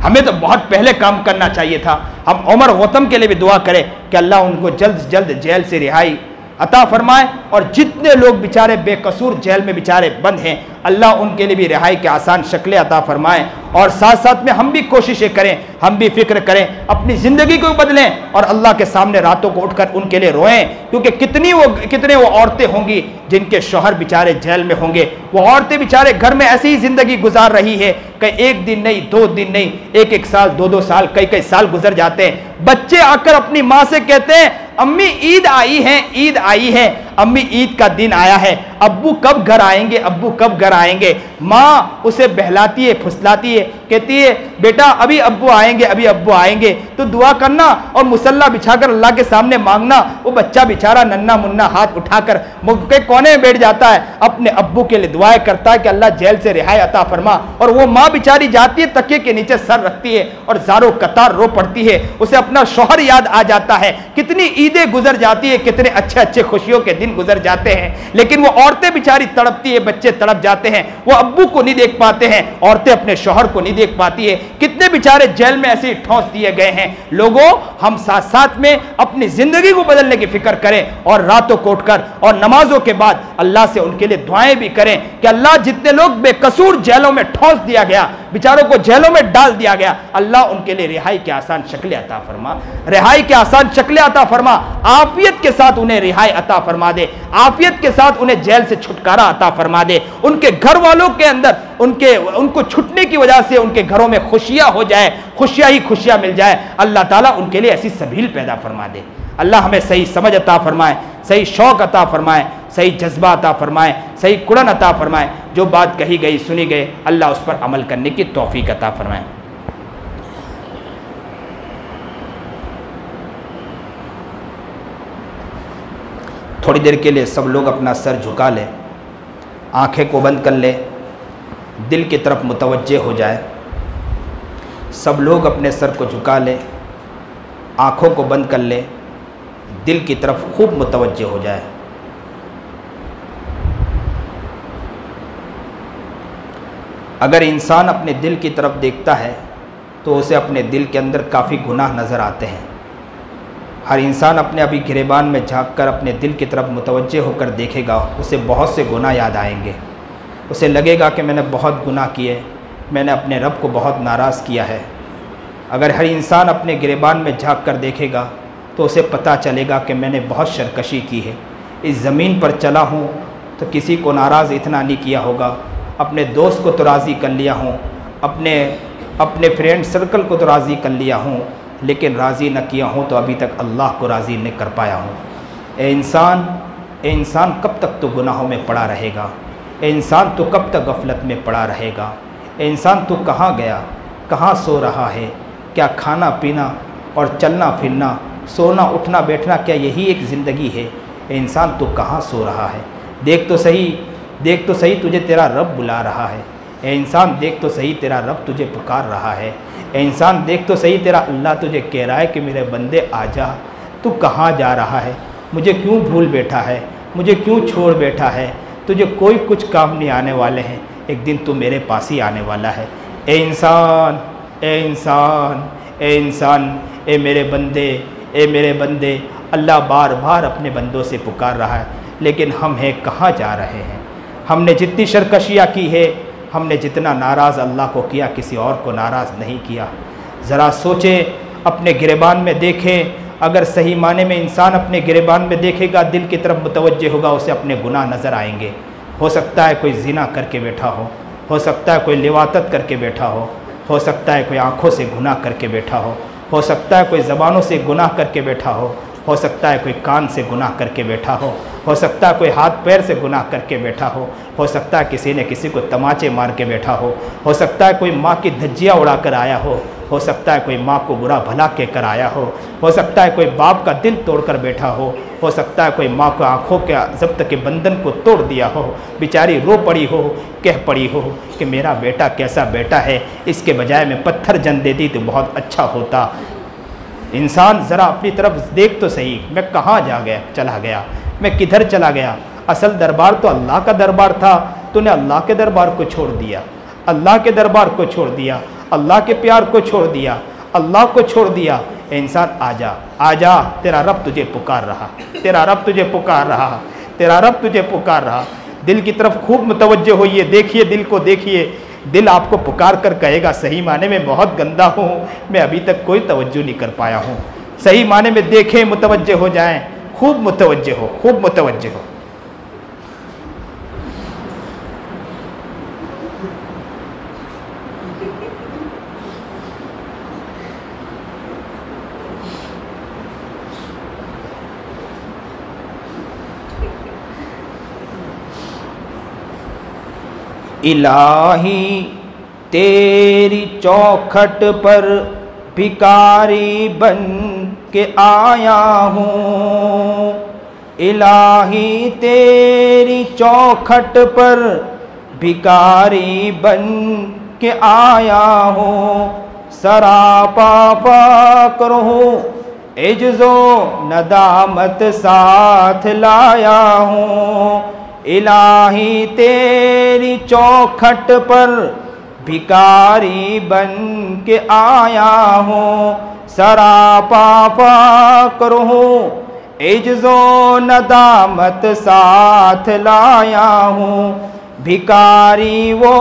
A: हमें तो बहुत पहले काम करना चाहिए था। हम उमर गौतम के लिए भी दुआ करें कि अल्लाह उनको जल्द से जल्द जेल से रिहाई अता फरमाए, और जितने लोग बेचारे बेकसूर जेल में बेचारे बंद हैं, अल्लाह उनके लिए भी रिहाई के आसान शक्लें अता फरमाए। और साथ साथ में हम भी कोशिशें करें, हम भी फिक्र करें, अपनी ज़िंदगी को बदलें और अल्लाह के सामने रातों को उठकर उनके लिए रोएं। क्योंकि कितने वो औरतें होंगी जिनके शौहर बेचारे जेल में होंगे, वो औरतें बेचारे घर में ऐसी ही ज़िंदगी गुजार रही है कि एक दिन नहीं, 2 दिन नहीं, एक साल, 2 साल, कई साल गुजर जाते हैं। बच्चे आकर अपनी माँ से कहते हैं, अम्मी ईद आई है, ईद आई है, अम्मी ईद का दिन आया है, अब्बू कब घर आएंगे, अब्बू कब घर आएंगे। माँ उसे बहलाती है, फुसलाती है कहती है बेटा अभी अब्बू आएंगे, अभी अब्बू आएंगे, तो दुआ करना और मुसल्ला बिछाकर अल्लाह के सामने मांगना। वो बच्चा बेचारा नन्ना मुन्ना हाथ उठाकर मुख के कोने में बैठ जाता है, अपने अब्बू के लिए दुआएं करता है कि अल्लाह जेल से रिहाई अता फरमा। और वो माँ बेचारी जाती है, तकिए के नीचे सर रखती है और ज़ारो कतार रो पड़ती है। उसे अपना शौहर याद आ जाता है, कितनी ईदें गुजर जाती है, कितने अच्छे अच्छे खुशियों के दिन गुजर जाते हैं, लेकिन वो औरतें बेचारी तड़पती है, बच्चे तड़प जाते हैं, वो अब्बू को नहीं देख पाते हैं, औरतें अपने शौहर को नहीं देख पाती है। कितने बेचारे जेल में ऐसे ही ठोंस दिए गए हैं। लोगों, हम साथ साथ में अपनी जिंदगी को बदलने की फिक्र करें और रातों को उठकर और नमाजों के बाद अल्लाह से उनके लिए दुआएं भी करें कि अल्लाह जितने लोग बेकसूर जेलों में ठोंस दिया गया, बेचारों को जेलों में डाल दिया गया, अल्लाह उनके लिए रिहाई की आसान शक्लें अता फरमा, रिहाई की आसान शक्लें अता फरमा, आफियत के साथ उन्हें रिहाई अता फरमा दे, आफियत के साथ उन्हें जेल से छुटकारा अता फरमा दे। उनके घर वालों के अंदर उनको छुटने की वजह से उनके घरों में खुशियां हो जाए, खुशियां ही खुशियां मिल जाए। अल्लाह ताला उनके लिए ऐसी सबील पैदा फरमा दे। अल्लाह हमें सही समझ अता फरमाए, सही शौक अता फरमाए, सही जज्बा अता फरमाए, सही कुरान अता फरमाए। जो बात कही गई सुनी गई, अल्लाह उस पर अमल करने की तौफीक अता फरमाए। थोड़ी देर के लिए सब लोग अपना सर झुका लें, आंखें को बंद कर ले, दिल की तरफ मुतवज्जे हो जाए। सब लोग अपने सर को झुका ले, आंखों को बंद कर ले, दिल की तरफ खूब मुतवज्जे हो जाए। अगर इंसान अपने दिल की तरफ देखता है तो उसे अपने दिल के अंदर काफ़ी गुनाह नज़र आते हैं। हर इंसान अपने अभी गिरेबान में झांककर अपने दिल की तरफ मुतवज्जे होकर देखेगा, उसे बहुत से गुनाह याद आएंगे। उसे लगेगा कि मैंने बहुत गुनाह किए, मैंने अपने रब को बहुत नाराज़ किया है। अगर हर इंसान अपने गिरेबान में झांक कर देखेगा तो उसे पता चलेगा कि मैंने बहुत शरकशी की है, इस ज़मीन पर चला हूँ तो किसी को नाराज़ इतना नहीं किया होगा, अपने दोस्त को तो राज़ी कर लिया हूँ, अपने फ्रेंड सर्कल को तो राज़ी कर लिया हूँ, लेकिन राज़ी न किया हूँ तो अभी तक अल्लाह को राज़ी नहीं कर पाया हूँ। ए इंसान कब तक तो गुनाहों में पड़ा रहेगा? ए इंसान तो कब तक गफलत में पड़ा रहेगा? ए इंसान तो कहाँ गया, कहाँ सो रहा है? क्या खाना पीना और चलना फिरना, सोना उठना बैठना, क्या यही एक ज़िंदगी है? ए इंसान तो कहाँ सो रहा है? देख तो सही तुझे तेरा रब बुला रहा है। ए इंसान देख तो सही तेरा रब तुझे पुकार रहा है। ए इंसान देख तो सही तेरा अल्लाह तुझे कह रहा है कि मेरे बंदे आजा, तू कहाँ जा रहा है? मुझे क्यों भूल बैठा है? मुझे क्यों छोड़ बैठा है? तुझे कोई कुछ काम नहीं आने वाले हैं, एक दिन तू मेरे पास ही आने वाला है। ए इंसान, ए इंसान, ए इंसान, ए मेरे बंदे, अल्लाह बार बार अपने बंदों से पुकार रहा है, लेकिन हम हैं कहाँ जा रहे हैं? हमने जितनी शरकशियाँ की है, हमने जितना नाराज़ अल्लाह को किया, किसी और को नाराज़ नहीं किया। ज़रा सोचें, अपने गिरेबान में देखें। अगर सही माने में इंसान अपने गिरेबान में देखेगा, दिल की तरफ मुतवज्जे होगा, उसे अपने गुनाह नज़र आएंगे। हो सकता है कोई ज़िना करके बैठा हो सकता है कोई लिवातत करके बैठा हो सकता है कोई आँखों से गुनाह करके बैठा हो सकता है कोई ज़बानों से गुनाह करके बैठा हो सकता है कोई कान से गुनाह करके बैठा हो सकता है कोई हाथ पैर से गुनाह करके बैठा हो सकता है किसी ने किसी को तमाचे मार के बैठा हो सकता है कोई माँ की धज्जियाँ उड़ा कर आया हो सकता है कोई माँ को बुरा भला कहकर आया हो सकता है कोई बाप का दिल तोड़कर बैठा हो सकता है कोई माँ को आँखों के ज़ब्त के बंधन को तोड़ दिया हो, बेचारी रो पड़ी हो, कह पड़ी हो कि मेरा बेटा कैसा बेटा है, इसके बजाय मैं पत्थर जन देती तो बहुत अच्छा होता। इंसान ज़रा अपनी तरफ देख तो सही, मैं कहाँ चला गया, मैं किधर चला गया? असल दरबार तो अल्लाह का दरबार था, तूने अल्लाह के दरबार को छोड़ दिया, अल्लाह के दरबार को छोड़ दिया, अल्लाह के प्यार को छोड़ दिया, अल्लाह को छोड़ दिया। इंसान आजा, आजा, तेरा रब तुझे पुकार रहा, तेरा रब तुझे पुकार रहा, तेरा रब तुझे पुकार रहा। दिल की तरफ खूब मुतवज्जे होइए, देखिए दिल को देखिए। दिल आपको पुकार कर कहेगा सही माने में बहुत गंदा हूँ, मैं अभी तक कोई तवज्जो नहीं कर पाया हूँ। सही माने में देखें, मुतवज्जे हो जाएं, खूब मुतवज्जे हो, खूब मुतवज्जे हो। इलाही तेरी चौखट पर भिखारी बन के आया हूँ। इलाही तेरी चौखट पर भिखारी बन के आया हूँ। सरापा फक्र हूँ, इज्जो नदामत साथ लाया हूँ। इलाही तेरी चौखट पर भिखारी बन के आया हूँ। सरापा फक्र हूँ, इज्जो नदामत साथ लाया हूँ। भिखारी वो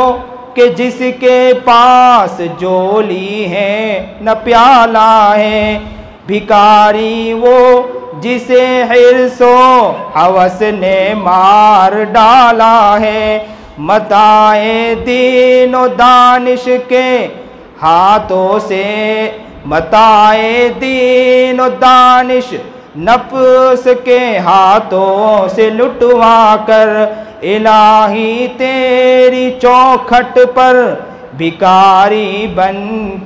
A: कि जिसके पास झोली है न प्याला है। भिखारी वो जिसे हिर्सो हवस ने मार डाला है। मताए दीनो दानिश के हाथों से, मताए दीनो दानिश नफ्स के हाथों से लुटवा कर। इलाही तेरी चौखट पर भिखारी बन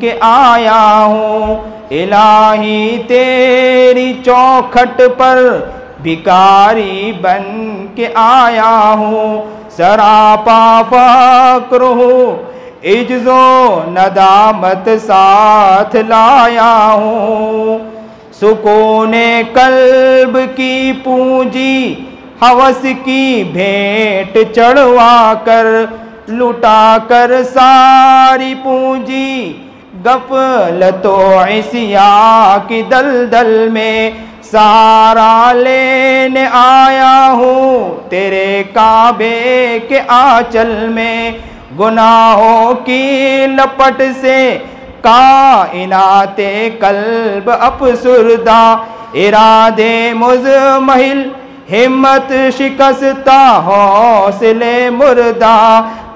A: के आया हूँ। इलाही तेरी चौखट पर भिखारी बन के आया हूँ। सरापा फक्र हूँ, इज्जो नदामत साथ लाया हूँ। सुकूने कल्ब की पूंजी हवस की भेंट चढ़वा कर, लुटा कर सारी पूंजी गफलतो इसिया की दलदल में सारा लेने आया हूँ। तेरे काबे के आंचल में गुनाहों की लपट से कायनाते कल्ब अपसुरदा। इरादे मुज़महिल हिम्मत शिकस्ता हौसले मुर्दा।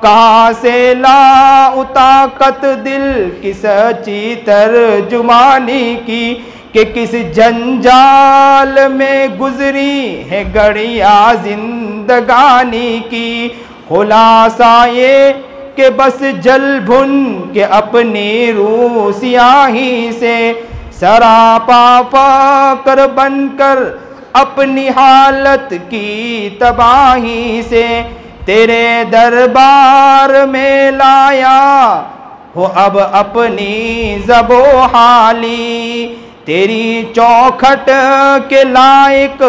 A: कहाँ से ला ताकत दिल की सच्ची तर्जुमानी की, कि किस जंजाल में गुजरी है घड़ियाँ जिंदगानी की। खुलासा ये कि बस जल भुन के अपनी रूह सियाही से, सरापा फक्र बनकर अपनी हालत की तबाही से तेरे दरबार में लाया हो अब अपनी ज़बो हाली। तेरी चौखट के लायक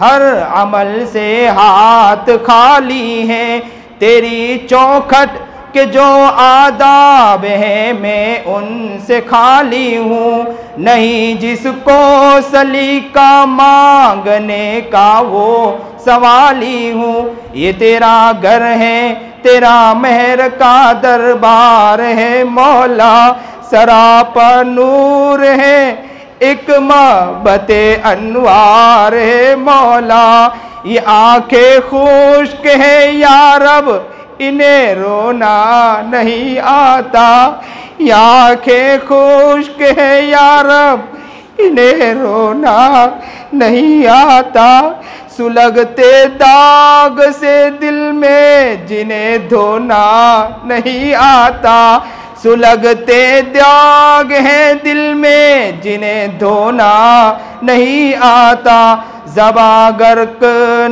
A: हर अमल से हाथ खाली है। तेरी चौखट के जो आदाब है मैं उनसे खाली हूँ। नहीं जिसको सलीका मांगने का वो सवाली हूँ। ये तेरा घर है, तेरा मेहर का दरबार है मौला। सरापा नूर है, एक महबते अनवार है मौला। ये आंखें खुश्क है या रब, इन्हें रोना नहीं आता। ये आंखें खुश्क है या रब, इन्हें रोना नहीं आता। सुलगते दाग से दिल में जिन्हें धोना नहीं आता। सुलगते दाग हैं दिल में जिन्हें धोना नहीं आता। ज़बा गर्क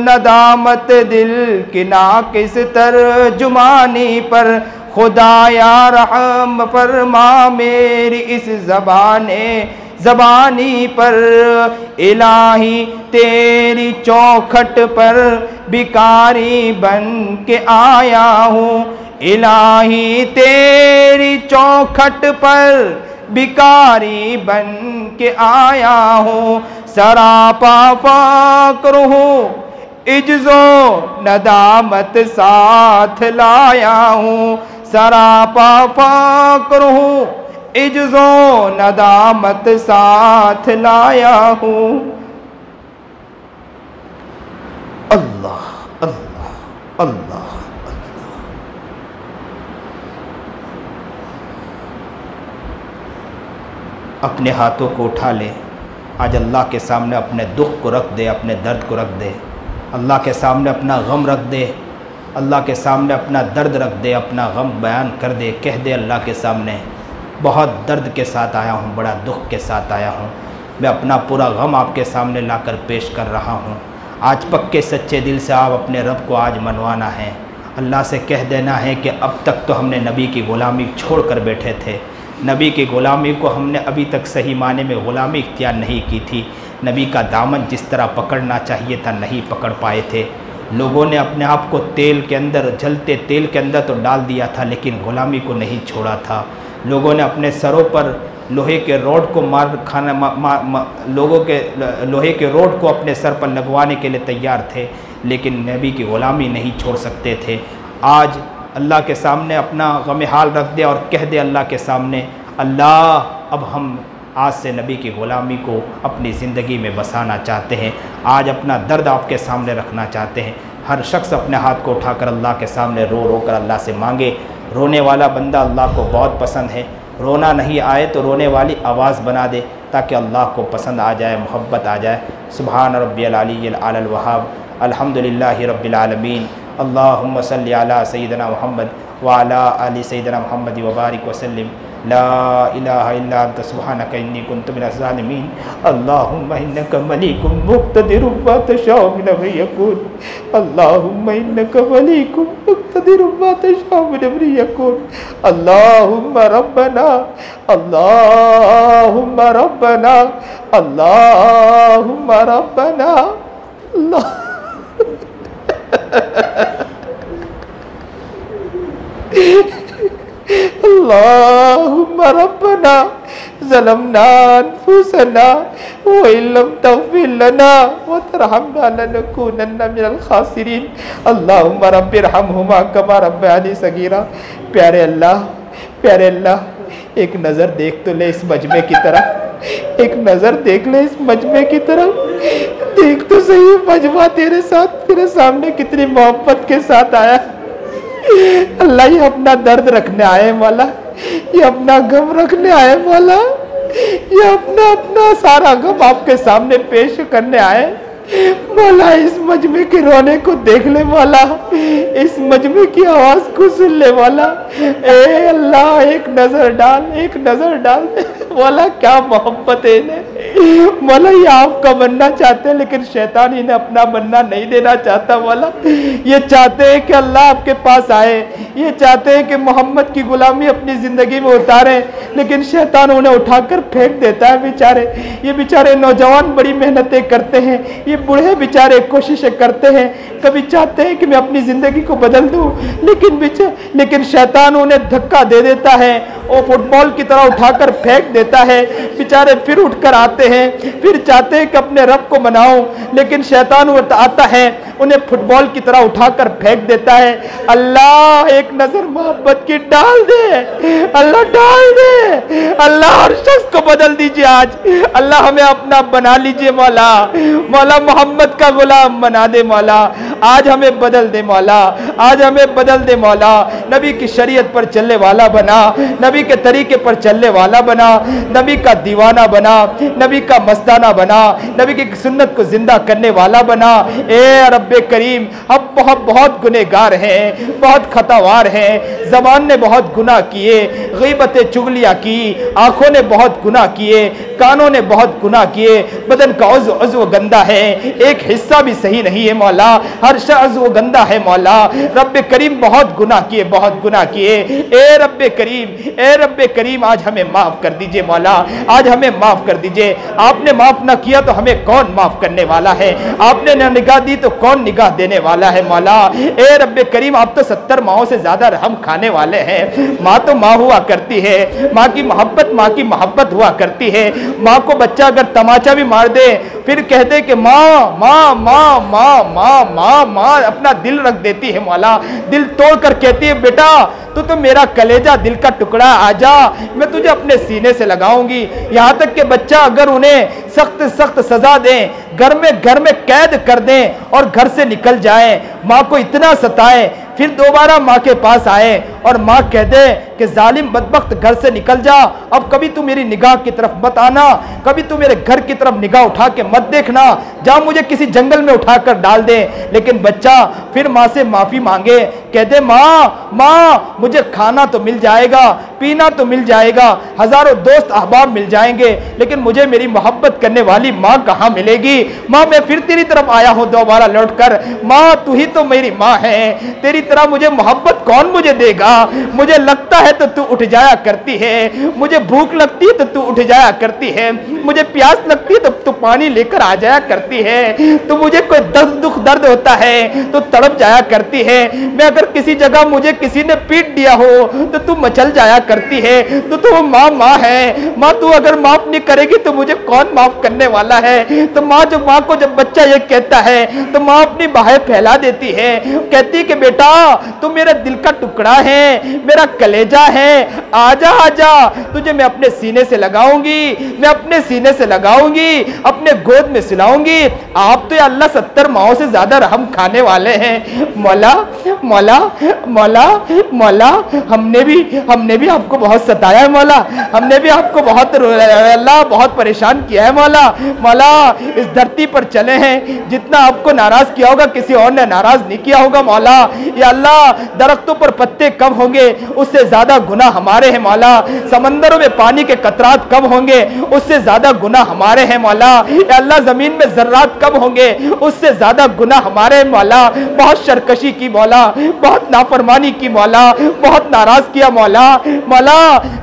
A: नदामत दिल की नाकिस तर्जुमानी पर, खुदाया रहम फरमा मेरी इस ज़बानी पर। इलाही तेरी चौखट पर भिखारी बन के आया हूँ। इलाही तेरी चौखट पर भिखारी बन के आया हूँ। सरापा फक्र हूँ, इज्जो नदामत साथ लाया हूँ। सरापा फक्र हूँ, इज्जो नदामत साथ लाया हूँ। अल्लाह अल्लाह अल्लाह। अपने हाथों को उठा ले, आज अल्लाह के सामने अपने दुख को रख दे, अपने दर्द को रख दे, अल्लाह के सामने अपना गम रख दे। अल्लाह के सामने अपना दर्द रख दे, अपना गम बयान कर दे, कह दे अल्लाह के सामने बहुत दर्द के साथ आया हूँ, बड़ा दुख के साथ आया हूँ, मैं अपना पूरा गम आपके सामने लाकर पेश कर रहा हूँ। आज पक्के सच्चे दिल से आप अपने रब को आज मनवाना है। अल्लाह से कह देना है कि अब तक तो हमने नबी की ग़ुलामी छोड़ कर बैठे थे, नबी की ग़ुलामी को हमने अभी तक सही माने में ग़ुलामी इख्तियार नहीं की थी, नबी का दामन जिस तरह पकड़ना चाहिए था नहीं पकड़ पाए थे। लोगों ने अपने आप को तेल के अंदर, जलते तेल के अंदर तो डाल दिया था, लेकिन ग़ुलामी को नहीं छोड़ा था। लोगों ने अपने सरों पर लोहे के रोड को लोगों के लोहे के रोड को अपने सर पर लगवाने के लिए तैयार थे, लेकिन नबी की ग़ुलामी नहीं छोड़ सकते थे। आज अल्लाह के सामने अपना गम हाल रख दे और कह दे अल्लाह के सामने, अल्लाह अब हम आज से नबी की ग़ुलामी को अपनी ज़िंदगी में बसाना चाहते हैं, आज अपना दर्द आपके सामने रखना चाहते हैं। हर शख्स अपने हाथ को उठाकर अल्लाह के सामने रो रो कर अल्लाह से मांगे। रोने वाला बंदा अल्लाह को बहुत पसंद है, रोना नहीं आए तो रोने वाली आवाज़ बना दे ताकि अल्लाह को पसंद आ जाए, मोहब्बत आ जाए। सुभान रब्बियल अलिय्यिल आलल वहाब, अल्हम्दुलिल्लाहि रब्बिल आलमीन, अल्लाहुम्मा सल्लि अला सय्यिदिना मुहम्मद व अला आलि सय्यिदिना मुहम्मद व बारिक वसल्लिम। ला इलाहा इल्ला अंत सुब्हानका इन्नी कुन्तु मिनज़ ज़ालिमीन। अल्लाहुम्मा इन्नका मलीकुम मुक़्तदिरुम व तशाउ मिन अम्रि यकून। अल्लाहुम्मा इन्नका मलीकुम मुक़्तदिरुम व तशाउ मिन अम्रि यकून। अल्लाहुम्मा रब्बना, अल्लाहुम्मा रब्बना, अल्लाहुम्मा रब्बना, अल्लाह अल्लाहुम्मा रब्बना ज़लमना अनफुसना व इल्लम तग़फिर लना व तरहमना लनकूनन्ना मिनल खासिरीन। अल्लाहुम्मा रब्बिरहमहुमा कमा रब्बयानी सगीरा। प्यारे अल्लाह, एक नज़र देख तो ले इस मजमे की तरफ, एक नज़र देख ले इस मजमे की तरफ, देख तो सही मजमा तेरे साथ, तेरे सामने कितनी मोहब्बत के साथ आया। अल्लाह ये अपना दर्द रखने आए मौला, ये अपना गम रखने आए मौला, ये अपना सारा गम आपके सामने पेश करने आए मौला। इस मजमे के रोने को देख ले मौला, इस मजमे की आवाज़ को सुन ले मौला। ए अल्लाह एक नज़र डाल, एक नज़र डाल मौला। क्या मोहब्बत है इन्हें मौला, ये आपका बनना चाहते हैं लेकिन शैतान इन्हें अपना बनना नहीं देना चाहता मौला। ये चाहते हैं कि अल्लाह आपके पास आए, ये चाहते हैं कि मोहम्मद की ग़ुलामी अपनी ज़िंदगी में उतारें, लेकिन शैतान उन्हें उठाकर फेंक देता है। बेचारे, ये बेचारे नौजवान बड़ी मेहनतें करते हैं, ये बूढ़े बेचारे कोशिशें करते हैं, कभी चाहते हैं कि मैं अपनी ज़िंदगी को बदल दूं, लेकिन शैतान उन्हें धक्का दे देता है और फुटबॉल की तरह उठाकर फेंक देता है। बेचारे फिर उठकर आते हैं, फिर चाहते हैं कि अपने रब को मनाऊं, लेकिन शैतान आता है उन्हें फुटबॉल की तरह उठाकर फेंक देता है। अल्लाह एक नज़र मोहब्बत की डाल दे, अल्लाह डाल दे, अल्लाह हर शख्स को बदल दीजिए आज। अल्लाह हमें अपना बना लीजिए मौला, मौला मोहम्मद का गुलाम बना दे मौला। आज हमें बदल दे मौला, आज हमें बदल दे मौला। नबी की शरीयत पर चलने वाला बना, नबी के तरीके पर चलने वाला बना, नबी का दीवाना बना, नबी का मस्ताना बना, नबी की सुन्नत को जिंदा करने वाला बना। ए रब्बे करीम, हम बहुत गुनहगार हैं, बहुत खतावार हैं, ज़बान ने बहुत गुनाह किए, ग़ीबतें चुगलियाँ की, आँखों ने बहुत गुनाह किए, कानों ने बहुत गुनाह किए, बदन का उज़्व गंदा है, एक हिस्सा भी सही नहीं है मौला, हर उज़्व गंदा है मौला। रब्बे करीम बहुत गुनाह किए, बहुत गुनाह किए। ए रब्बे करीम आज हमें माफ़ कर दीजिए मौला, आज हमें माफ़ कर दीजिए। आपने माफ़ ना किया तो हमें कौन माफ़ करने वाला है, आपने ना निगाह दी तो कौन निगाह देने वाला है मौला। ए रब्बे करीम, आप तो 70 माओं से ज़्यादा रहम खाने वाले हैं। माँ तो माँ हुआ करती है, माँ की मोहब्बत हुआ करती है। माँ को बच्चा अगर तमाचा भी मार दे फिर कहते कि माँ माँ माँ माँ माँ माँ माँ, अपना दिल रख देती है मौला, दिल तोड़ कर कहती है बेटा तू तो मेरा कलेजा, दिल का टुकड़ा, आजा, मैं तुझे अपने सीने से लगाऊंगी। यहाँ तक कि बच्चा अगर उन्हें सख्त सख्त सजा दें, घर में कैद कर दें और घर से निकल जाए, माँ को इतना सताए, फिर दोबारा माँ के पास आए और माँ कह दे कि जालिम बदबख्त घर से निकल जा, अब कभी तू मेरी निगाह की तरफ मत आना, कभी तू मेरे घर की तरफ निगाह उठा के मत देखना, जा मुझे किसी जंगल में उठाकर डाल दे। लेकिन बच्चा फिर माँ से माफ़ी मांगे, कह दे माँ मुझे खाना तो मिल जाएगा, पीना तो मिल जाएगा, हज़ारों दोस्त अहबाब मिल जाएंगे, लेकिन मुझे मेरी मोहब्बत करने वाली माँ कहाँ मिलेगी। माँ मैं फिर तेरी तरफ आया हूँ दोबारा लौट कर, माँ तू ही तो मेरी माँ है, तेरी तरह मुझे मोहब्बत कौन मुझे देगा। मुझे लगता है तो तू उठ जाया करती है, मुझे भूख लगती है तो तू उठ जाया करती है, मुझे प्यास लगती है तो तू पानी लेकर आ जाया करती है, तो मुझे कोई दुख दर्द होता है तो तड़प जाया करती है, मैं अगर किसी जगह मुझे किसी ने पीट दिया हो तो तू मचल जाया करती है। तो माँ है, माँ तू अगर माफ नहीं करेगी तो मुझे कौन माफ करने वाला है। तो माँ को जब बच्चा ये कहता है तो माँ अपनी बाहें फैला देती है, कहती है कि बेटा तू मेरे दिल का टुकड़ा है, मेरा कलेजा है, आजा आजा, तुझे मैं अपने सीने से लगाऊंगी, मैं अपने सीने से लगाऊंगी, अपने गोद में सिलाऊंगी। आप तो या अल्लाह 70 माओं से ज्यादा रहम खाने वाले हैं। मौला मौला मौला मौला हमने भी आपको बहुत सताया है मौला, हमने भी आपको बहुत अल्लाह बहुत परेशान किया है मौला। मौला इस धरती पर चले हैं, जितना आपको नाराज किया होगा किसी और ने नाराज नहीं किया होगा मौला। या अल्लाह दरख्तों पर पत्ते कम होंगे उससे ज्यादा गुनाह हमारे हैं मौला, समंदरों में पानी के कतरात कम होंगे उससे ज्यादा गुनाह हमारे हैं मौला। या अल्लाह जमीन में जर्रात कम होंगे उससे ज्यादा गुनाह हमारे हैं मौला। बहुत शरकशी की मौला, बहुत नाफरमानी की मौला, बहुत नाराज किया मौला। मौला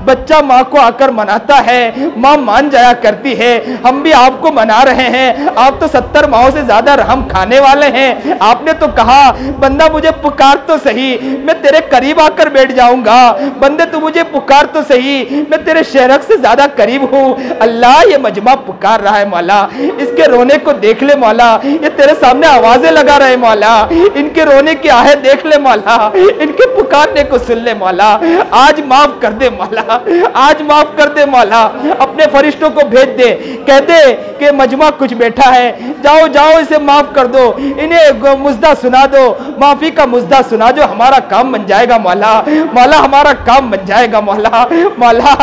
A: बच्चा माँ को आकर मनाता है, माँ मान जाया करती है, हम भी आपको मना रहे हैं, आप तो 70 माओं से ज्यादा रहम खाने वाले हैं। आपने तो कहा बंदा मुझे पुकार तो सही, मैं तेरे करीब आकर बैठ जाऊंगा, बंदे तू मुझे पुकार तो सही, मैं तेरे शहरक से ज्यादा करीब हूँ। अल्लाह ये मजमा पुकार रहा है मौला, इसके रोने को देख ले मौला, ये तेरे सामने आवाजें लगा रहे मौला, इनके रोने की आहें देख ले मौला, इनके पुकारने को सुन ले मौला। आज माफ कर दे मौला, आज माफ कर दे मौला, अपने फरिश्तों को भेज दे, कह दे कि मजमा कुछ बैठा है, जाओ जाओ इसे माफ कर दो, इन्हें मुजदा सुना दो, माफी का मुजदा सुना दो, हमारा काम बन जाएगा मौला। मौला हमारा काम बन जाएगा मौला। मौला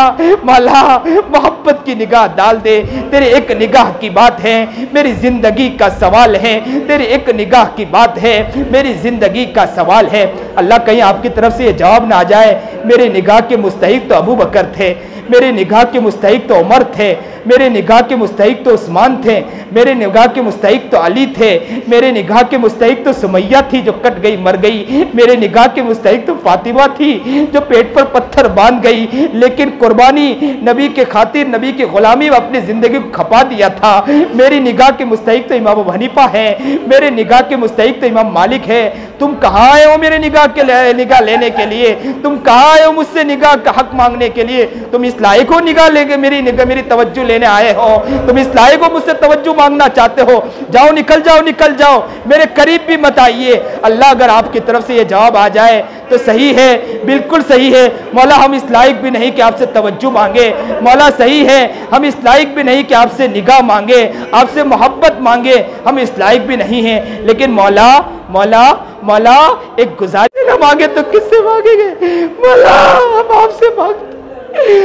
A: मौला मोहब्बत की निगाह डाल दे, तेरी एक निगाह की बात है मेरी जिंदगी का सवाल है, तेरी एक निगाह की बात है मेरी जिंदगी का सवाल है। अल्लाह कहीं आपकी तरफ से ये जवाब ना आ जाए, मेरी निगाह के मुस्तहिक तो अबू बकर थे, मेरी निगाह के मुस्तहिक तो उमर थे, मेरे निगाह के मुस्तहिक तो उस्मान थे, मेरे निगाह के मुस्तहिक तो अली थे, मेरे निगाह के मुस्तहिक तो सुमैया थी जो कट गई मर गई, मेरे निगाह के मुस्तहिक तो फातिमा थी जो पेट पर पत्थर बांध गई, लेकिन कुर्बानी नबी के खातिर, नबी की गुलामी में अपनी जिंदगी को खपा दिया था। मेरी निगाह के मुस्तहिक तो इमाम अबू हनीफा है, मेरे निगाह के मुस्तहिक तो इमाम मालिक है। तुम कहाँ आए हो मेरे निगाह लेने के लिए, तुम कहाँ आए हो मुझसे निगाह का हक मांगने के लिए, तुम इस लायक हो निगाह लेके मेरी तवज्जो लेने आए हो, तुम इस लायक हो मुझसे तवज्जो मांगना चाहते हो, जाओ निकल जाओ, मेरे करीब भी मत आइए। अल्लाह अगर आपकी तरफ से ये जवाब आ जाए तो सही है, बिल्कुल सही है मौला, हम इस लायक भी नहीं कि आपसे तवज्जो मांगे, मौला सही है हम इस लायक भी नहीं कि आपसे निगाह मांगे, आपसे मोहब्बत मांगे, हम इस लायक भी नहीं हैं, लेकिन मौला मौला मौला एक गुजारिश न मांगे तो किससे मांगेंगे। मौला हम आपसे मांगते,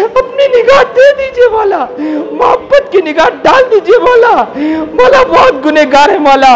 A: अपनी निगाह दे दीजिए मौला, मोहब्बत की निगाह डाल दीजिए मौला। मौला बहुत गुनहगार है मौला,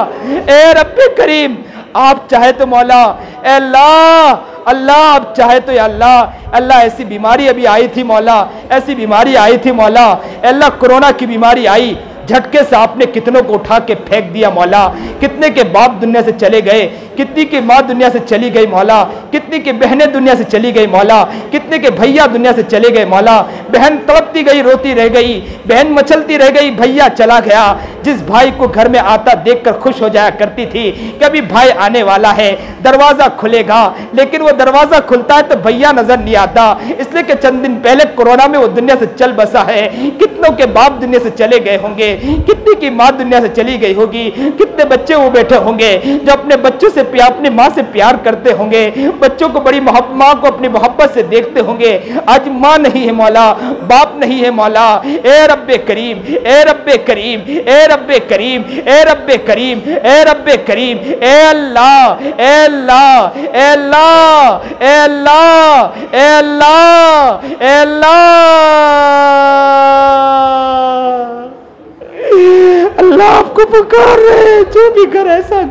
A: ए रब्बे करीम आप चाहे तो मौला, अल्लाह आप चाहे तो या अल्लाह ऐसी बीमारी अभी आई थी मौला, ऐसी बीमारी आई थी मौला, अल्लाह कोरोना की बीमारी आई, झटके से आपने कितनों को उठा के फेंक दिया मौला, कितने के बाप दुनिया से चले गए, कितनी की माँ दुनिया से चली गई मौला, कितनी की बहनें दुनिया से चली गई मौला, कितने के भैया दुनिया से चले गए मौला, बहन तड़पती गई रोती रह गई, बहन मचलती रह गई, भैया चला गया। जिस भाई को घर में आता देखकर खुश हो जाया करती थी कि अभी भाई आने वाला है, दरवाजा खुलेगा, लेकिन वो दरवाजा खुलता है तो भैया नजर नहीं आता, इसलिए कि चंद दिन पहले कोरोना में वो दुनिया से चल बसा है। कितनों के बाप दुनिया से चले गए होंगे, कितनी की माँ दुनिया से चली गई होगी, कितने बच्चे वो बैठे होंगे जो अपने बच्चों से प्यार, अपनी माँ से प्यार करते होंगे, बच्चों को बड़ी माँ को अपनी मोहब्बत से देखते होंगे। आज माँ नहीं है मौला, बाप नहीं है मौला। ए रब्बे करीम, ए रब्बे करीम, ए रब्बे करीम, ए रब्बे करीम, ए रब्बे करीम, ए अल्लाह, ए अल्लाह, ए अल्लाह, ए अल्लाह, ए अल्लाह, ए अल्लाह आपको पुकार रहे हैं, जो भी कर ऐसा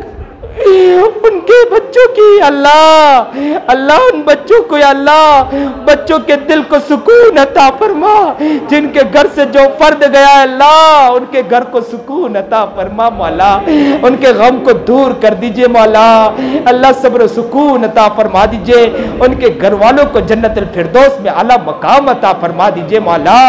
A: उनके बच्चों की अल्लाह, अल्लाह उन बच्चों को अल्लाह, बच्चों के दिल को सुकून अता फरमा। जिनके घर से जो फर्द गया अल्लाह, उनके घर को सुकून अता फरमा मौला। उनके गम को दूर कर दीजिए मौला। अल्लाह सब्र सुकून अता फरमा दीजिए। उनके घर वालों को जन्नतुल फिरदौस में आला मकाम अता फरमा दीजिए मौला।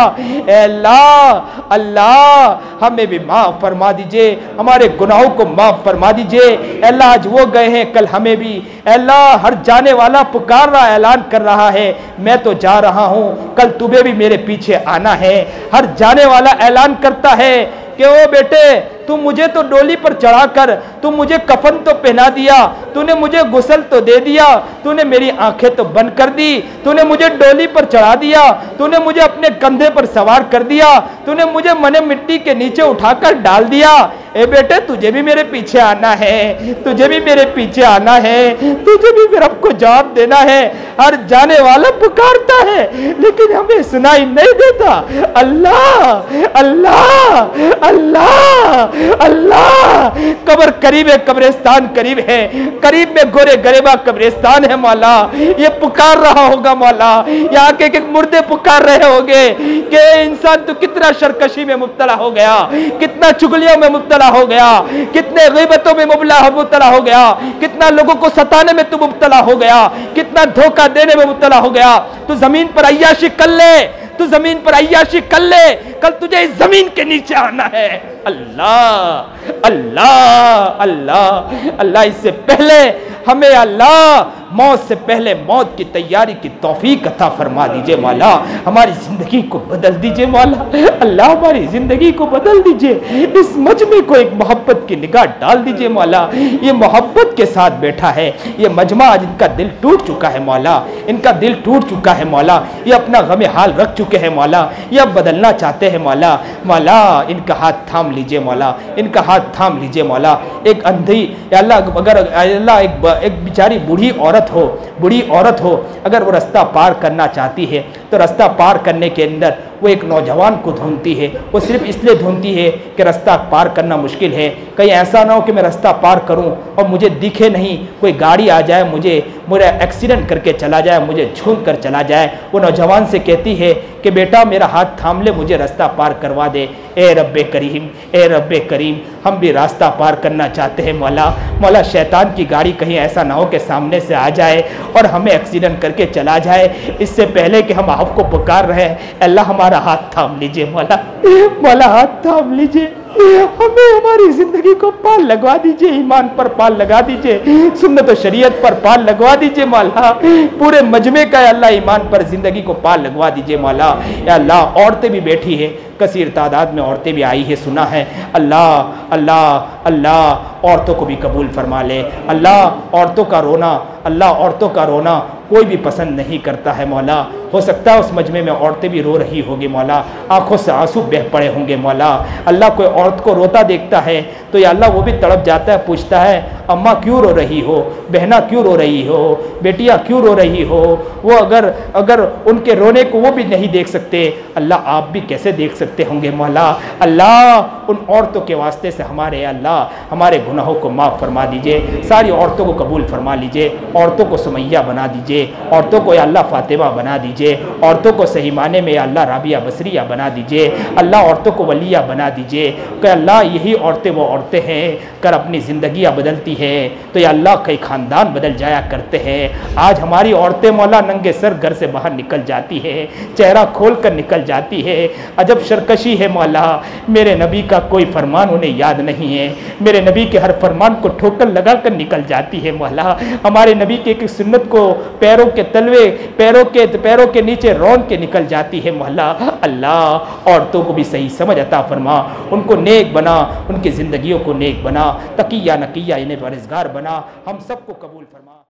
A: अल्लाह, अल्लाह हमें भी माफ फरमा दीजिए, हमारे गुनाहों को माफ फरमा दीजिए। अल्लाह आज वो गए हैं, कल हमें भी। अल्लाह हर जाने वाला पुकार रहा, ऐलान कर रहा है मैं तो जा रहा हूं, कल तुम्हें भी मेरे पीछे आना है। हर जाने वाला ऐलान करता है कि ओ बेटे, तू मुझे तो डोली पर चढ़ाकर तू मुझे कफन तो पहना दिया, तूने मुझे गुस्ल तो दे दिया, तूने मेरी आंखें तो बंद कर दी, तूने मुझे डोली पर चढ़ा दिया, तूने मुझे अपने कंधे पर सवार कर दिया, तूने मुझे मने मिट्टी के नीचे उठाकर डाल दिया। ए बेटे, तुझे भी मेरे पीछे आना है, तुझे भी मेरे पीछे आना है, तुझे भी मेरे रब को जवाब देना है। हर जाने वाला पुकारता है लेकिन हमें सुनाई नहीं देता। अल्लाह, अल्लाह, अल्लाह, अल्लाह। कब्र करीब है, कब्रिस्तान करीब है, करीब में गोरे गरीबा कब्रिस्तान है मौला। ये पुकार रहा होगा मौला, यहाँ के एक मुर्दे पुकार रहे होंगे कि इंसान तो कितना शरकशी में मुब्तला हो गया, कितना चुगलियों में मुब्तला हो गया, कितने गीबतों में मुब्तला हो गया, कितना लोगों को सताने में तू मुब्तला हो गया, कितना धोखा देने में मुब्तला हो गया। तू जमीन पर अय्याशी कर ले, तू जमीन पर अय्याशी कर ले, कल तुझे इस जमीन के नीचे आना है। अल्लाह, अल्लाह, अल्लाह, अल्लाह इससे पहले हमें अल्लाह मौत से पहले मौत की तैयारी की तौफीक अता फरमा दीजिए मौला। हमारी जिंदगी को बदल दीजिए मौला। अल्लाह हमारी जिंदगी को बदल दीजिए। इस मजमे को एक मोहब्बत की निगाह डाल दीजिए मौला। ये मोहब्बत के साथ बैठा है ये मजमा, आज इनका दिल टूट चुका है मौला, इनका दिल टूट चुका है मौला। ये अपना गमे हाल रख चुके हैं मौला, ये अब बदलना चाहते हैं मौला। मौला इनका हाथ थाम लीजिए मौला, इनका हाथ थाम लीजिए मौला। एक अंधी अल्लाह, अगर अल्लाह एक बेचारी बूढ़ी औरत हो, अगर वो रास्ता पार करना चाहती है तो रास्ता पार करने के अंदर वो एक नौजवान को ढूंढती है। वो सिर्फ इसलिए ढूंढती है कि रास्ता पार करना मुश्किल है, कहीं ऐसा ना हो कि मैं रास्ता पार करूं और मुझे दिखे नहीं, कोई गाड़ी आ जाए, मुझे एक्सीडेंट करके चला जाए, मुझे छून कर चला जाए। वो नौजवान से कहती है कि बेटा मेरा हाथ थाम ले, मुझे रास्ता पार करवा दे। ए रब्बे करीम, ए रब्बे करीम, हम भी रास्ता पार करना चाहते हैं मौला। मौला शैतान की गाड़ी कहीं ऐसा ना हो कि सामने से आ जाए और हमें एक्सीडेंट करके चला जाए। इससे पहले कि हम आपको पुकार रहे हैं, अल्लाह हमारा हाथ थाम लीजिए मौला। मौला हाथ थाम लीजिए, हमें हमारी जिंदगी को पाल लगवा दीजिए, ईमान पर पाल लगा दीजिए, सुन्नत और शरीयत पर पाल लगवा दीजिए मौला। पूरे मजमे का अल्लाह ईमान पर जिंदगी को पाल लगवा दीजिए मौला। या अल्लाह औरतें भी बैठी है, कसीर तादाद में औरतें भी आई है, सुना है। अल्लाह, अल्लाह, अल्लाह औरतों को भी कबूल फरमा ले। अल्लाह औरतों का रोना, अल्लाह औरतों का रोना कोई भी पसंद नहीं करता है मौला। हो सकता है उस मजमे में औरतें भी रो रही होगी मौला, आंखों से आंसू बह पड़े होंगे मौला। अल्लाह कोई औरत को रोता देखता है तो या अल्लाह वो भी तड़प जाता है, पूछता है अम्मा क्यों रो रही हो, बहना क्यों रो रही हो, बेटियां क्यों रो रही हो। वो अगर उनके रोने को वो भी नहीं देख सकते, अल्लाह आप भी कैसे देख सकते होंगे मौला। अल्लाह उन औरतों के वास्ते से हमारे अल्लाह हमारे गुनाहों को माफ़ फरमा दीजिए, सारी औरतों को कबूल फरमा लीजिए, औरतों को सुमैया बना दीजिए, औरतों को या अल्लाह फातिमा बना दीजिए, औरतों को सही माने में या अल्लाह राबिया बसरिया बना दीजिए, अल्लाह औरतों को वलिया बना दीजिए। कि अल्लाह यही औरतें वो औरतें हैं कर अपनी ज़िंदगियाँ बदलती है तो या अल्लाह कई ख़ानदान बदल जाया करते हैं। आज हमारी औरतें मौला नंगे सर घर से बाहर निकल जाती है, चेहरा खोल कर निकल जाती है। अजब शरकशी है मौला, मेरे नबी का कोई फरमान उन्हें याद नहीं है, मेरे नबी के हर फरमान को ठोकर लगा कर निकल जाती है मौला। हमारे नबी के एक सुन्नत को पैरों के तलवे, पैरों के नीचे रौन के निकल जाती है मौला। अल्लाह औरतों को भी सही समझ अता फरमा, उनको को नेक बना, उनकी ज़िंदगियों को नेक बना, तकिया नकिया इन्हें परहेज़गार बना, हम सबको कबूल फरमा।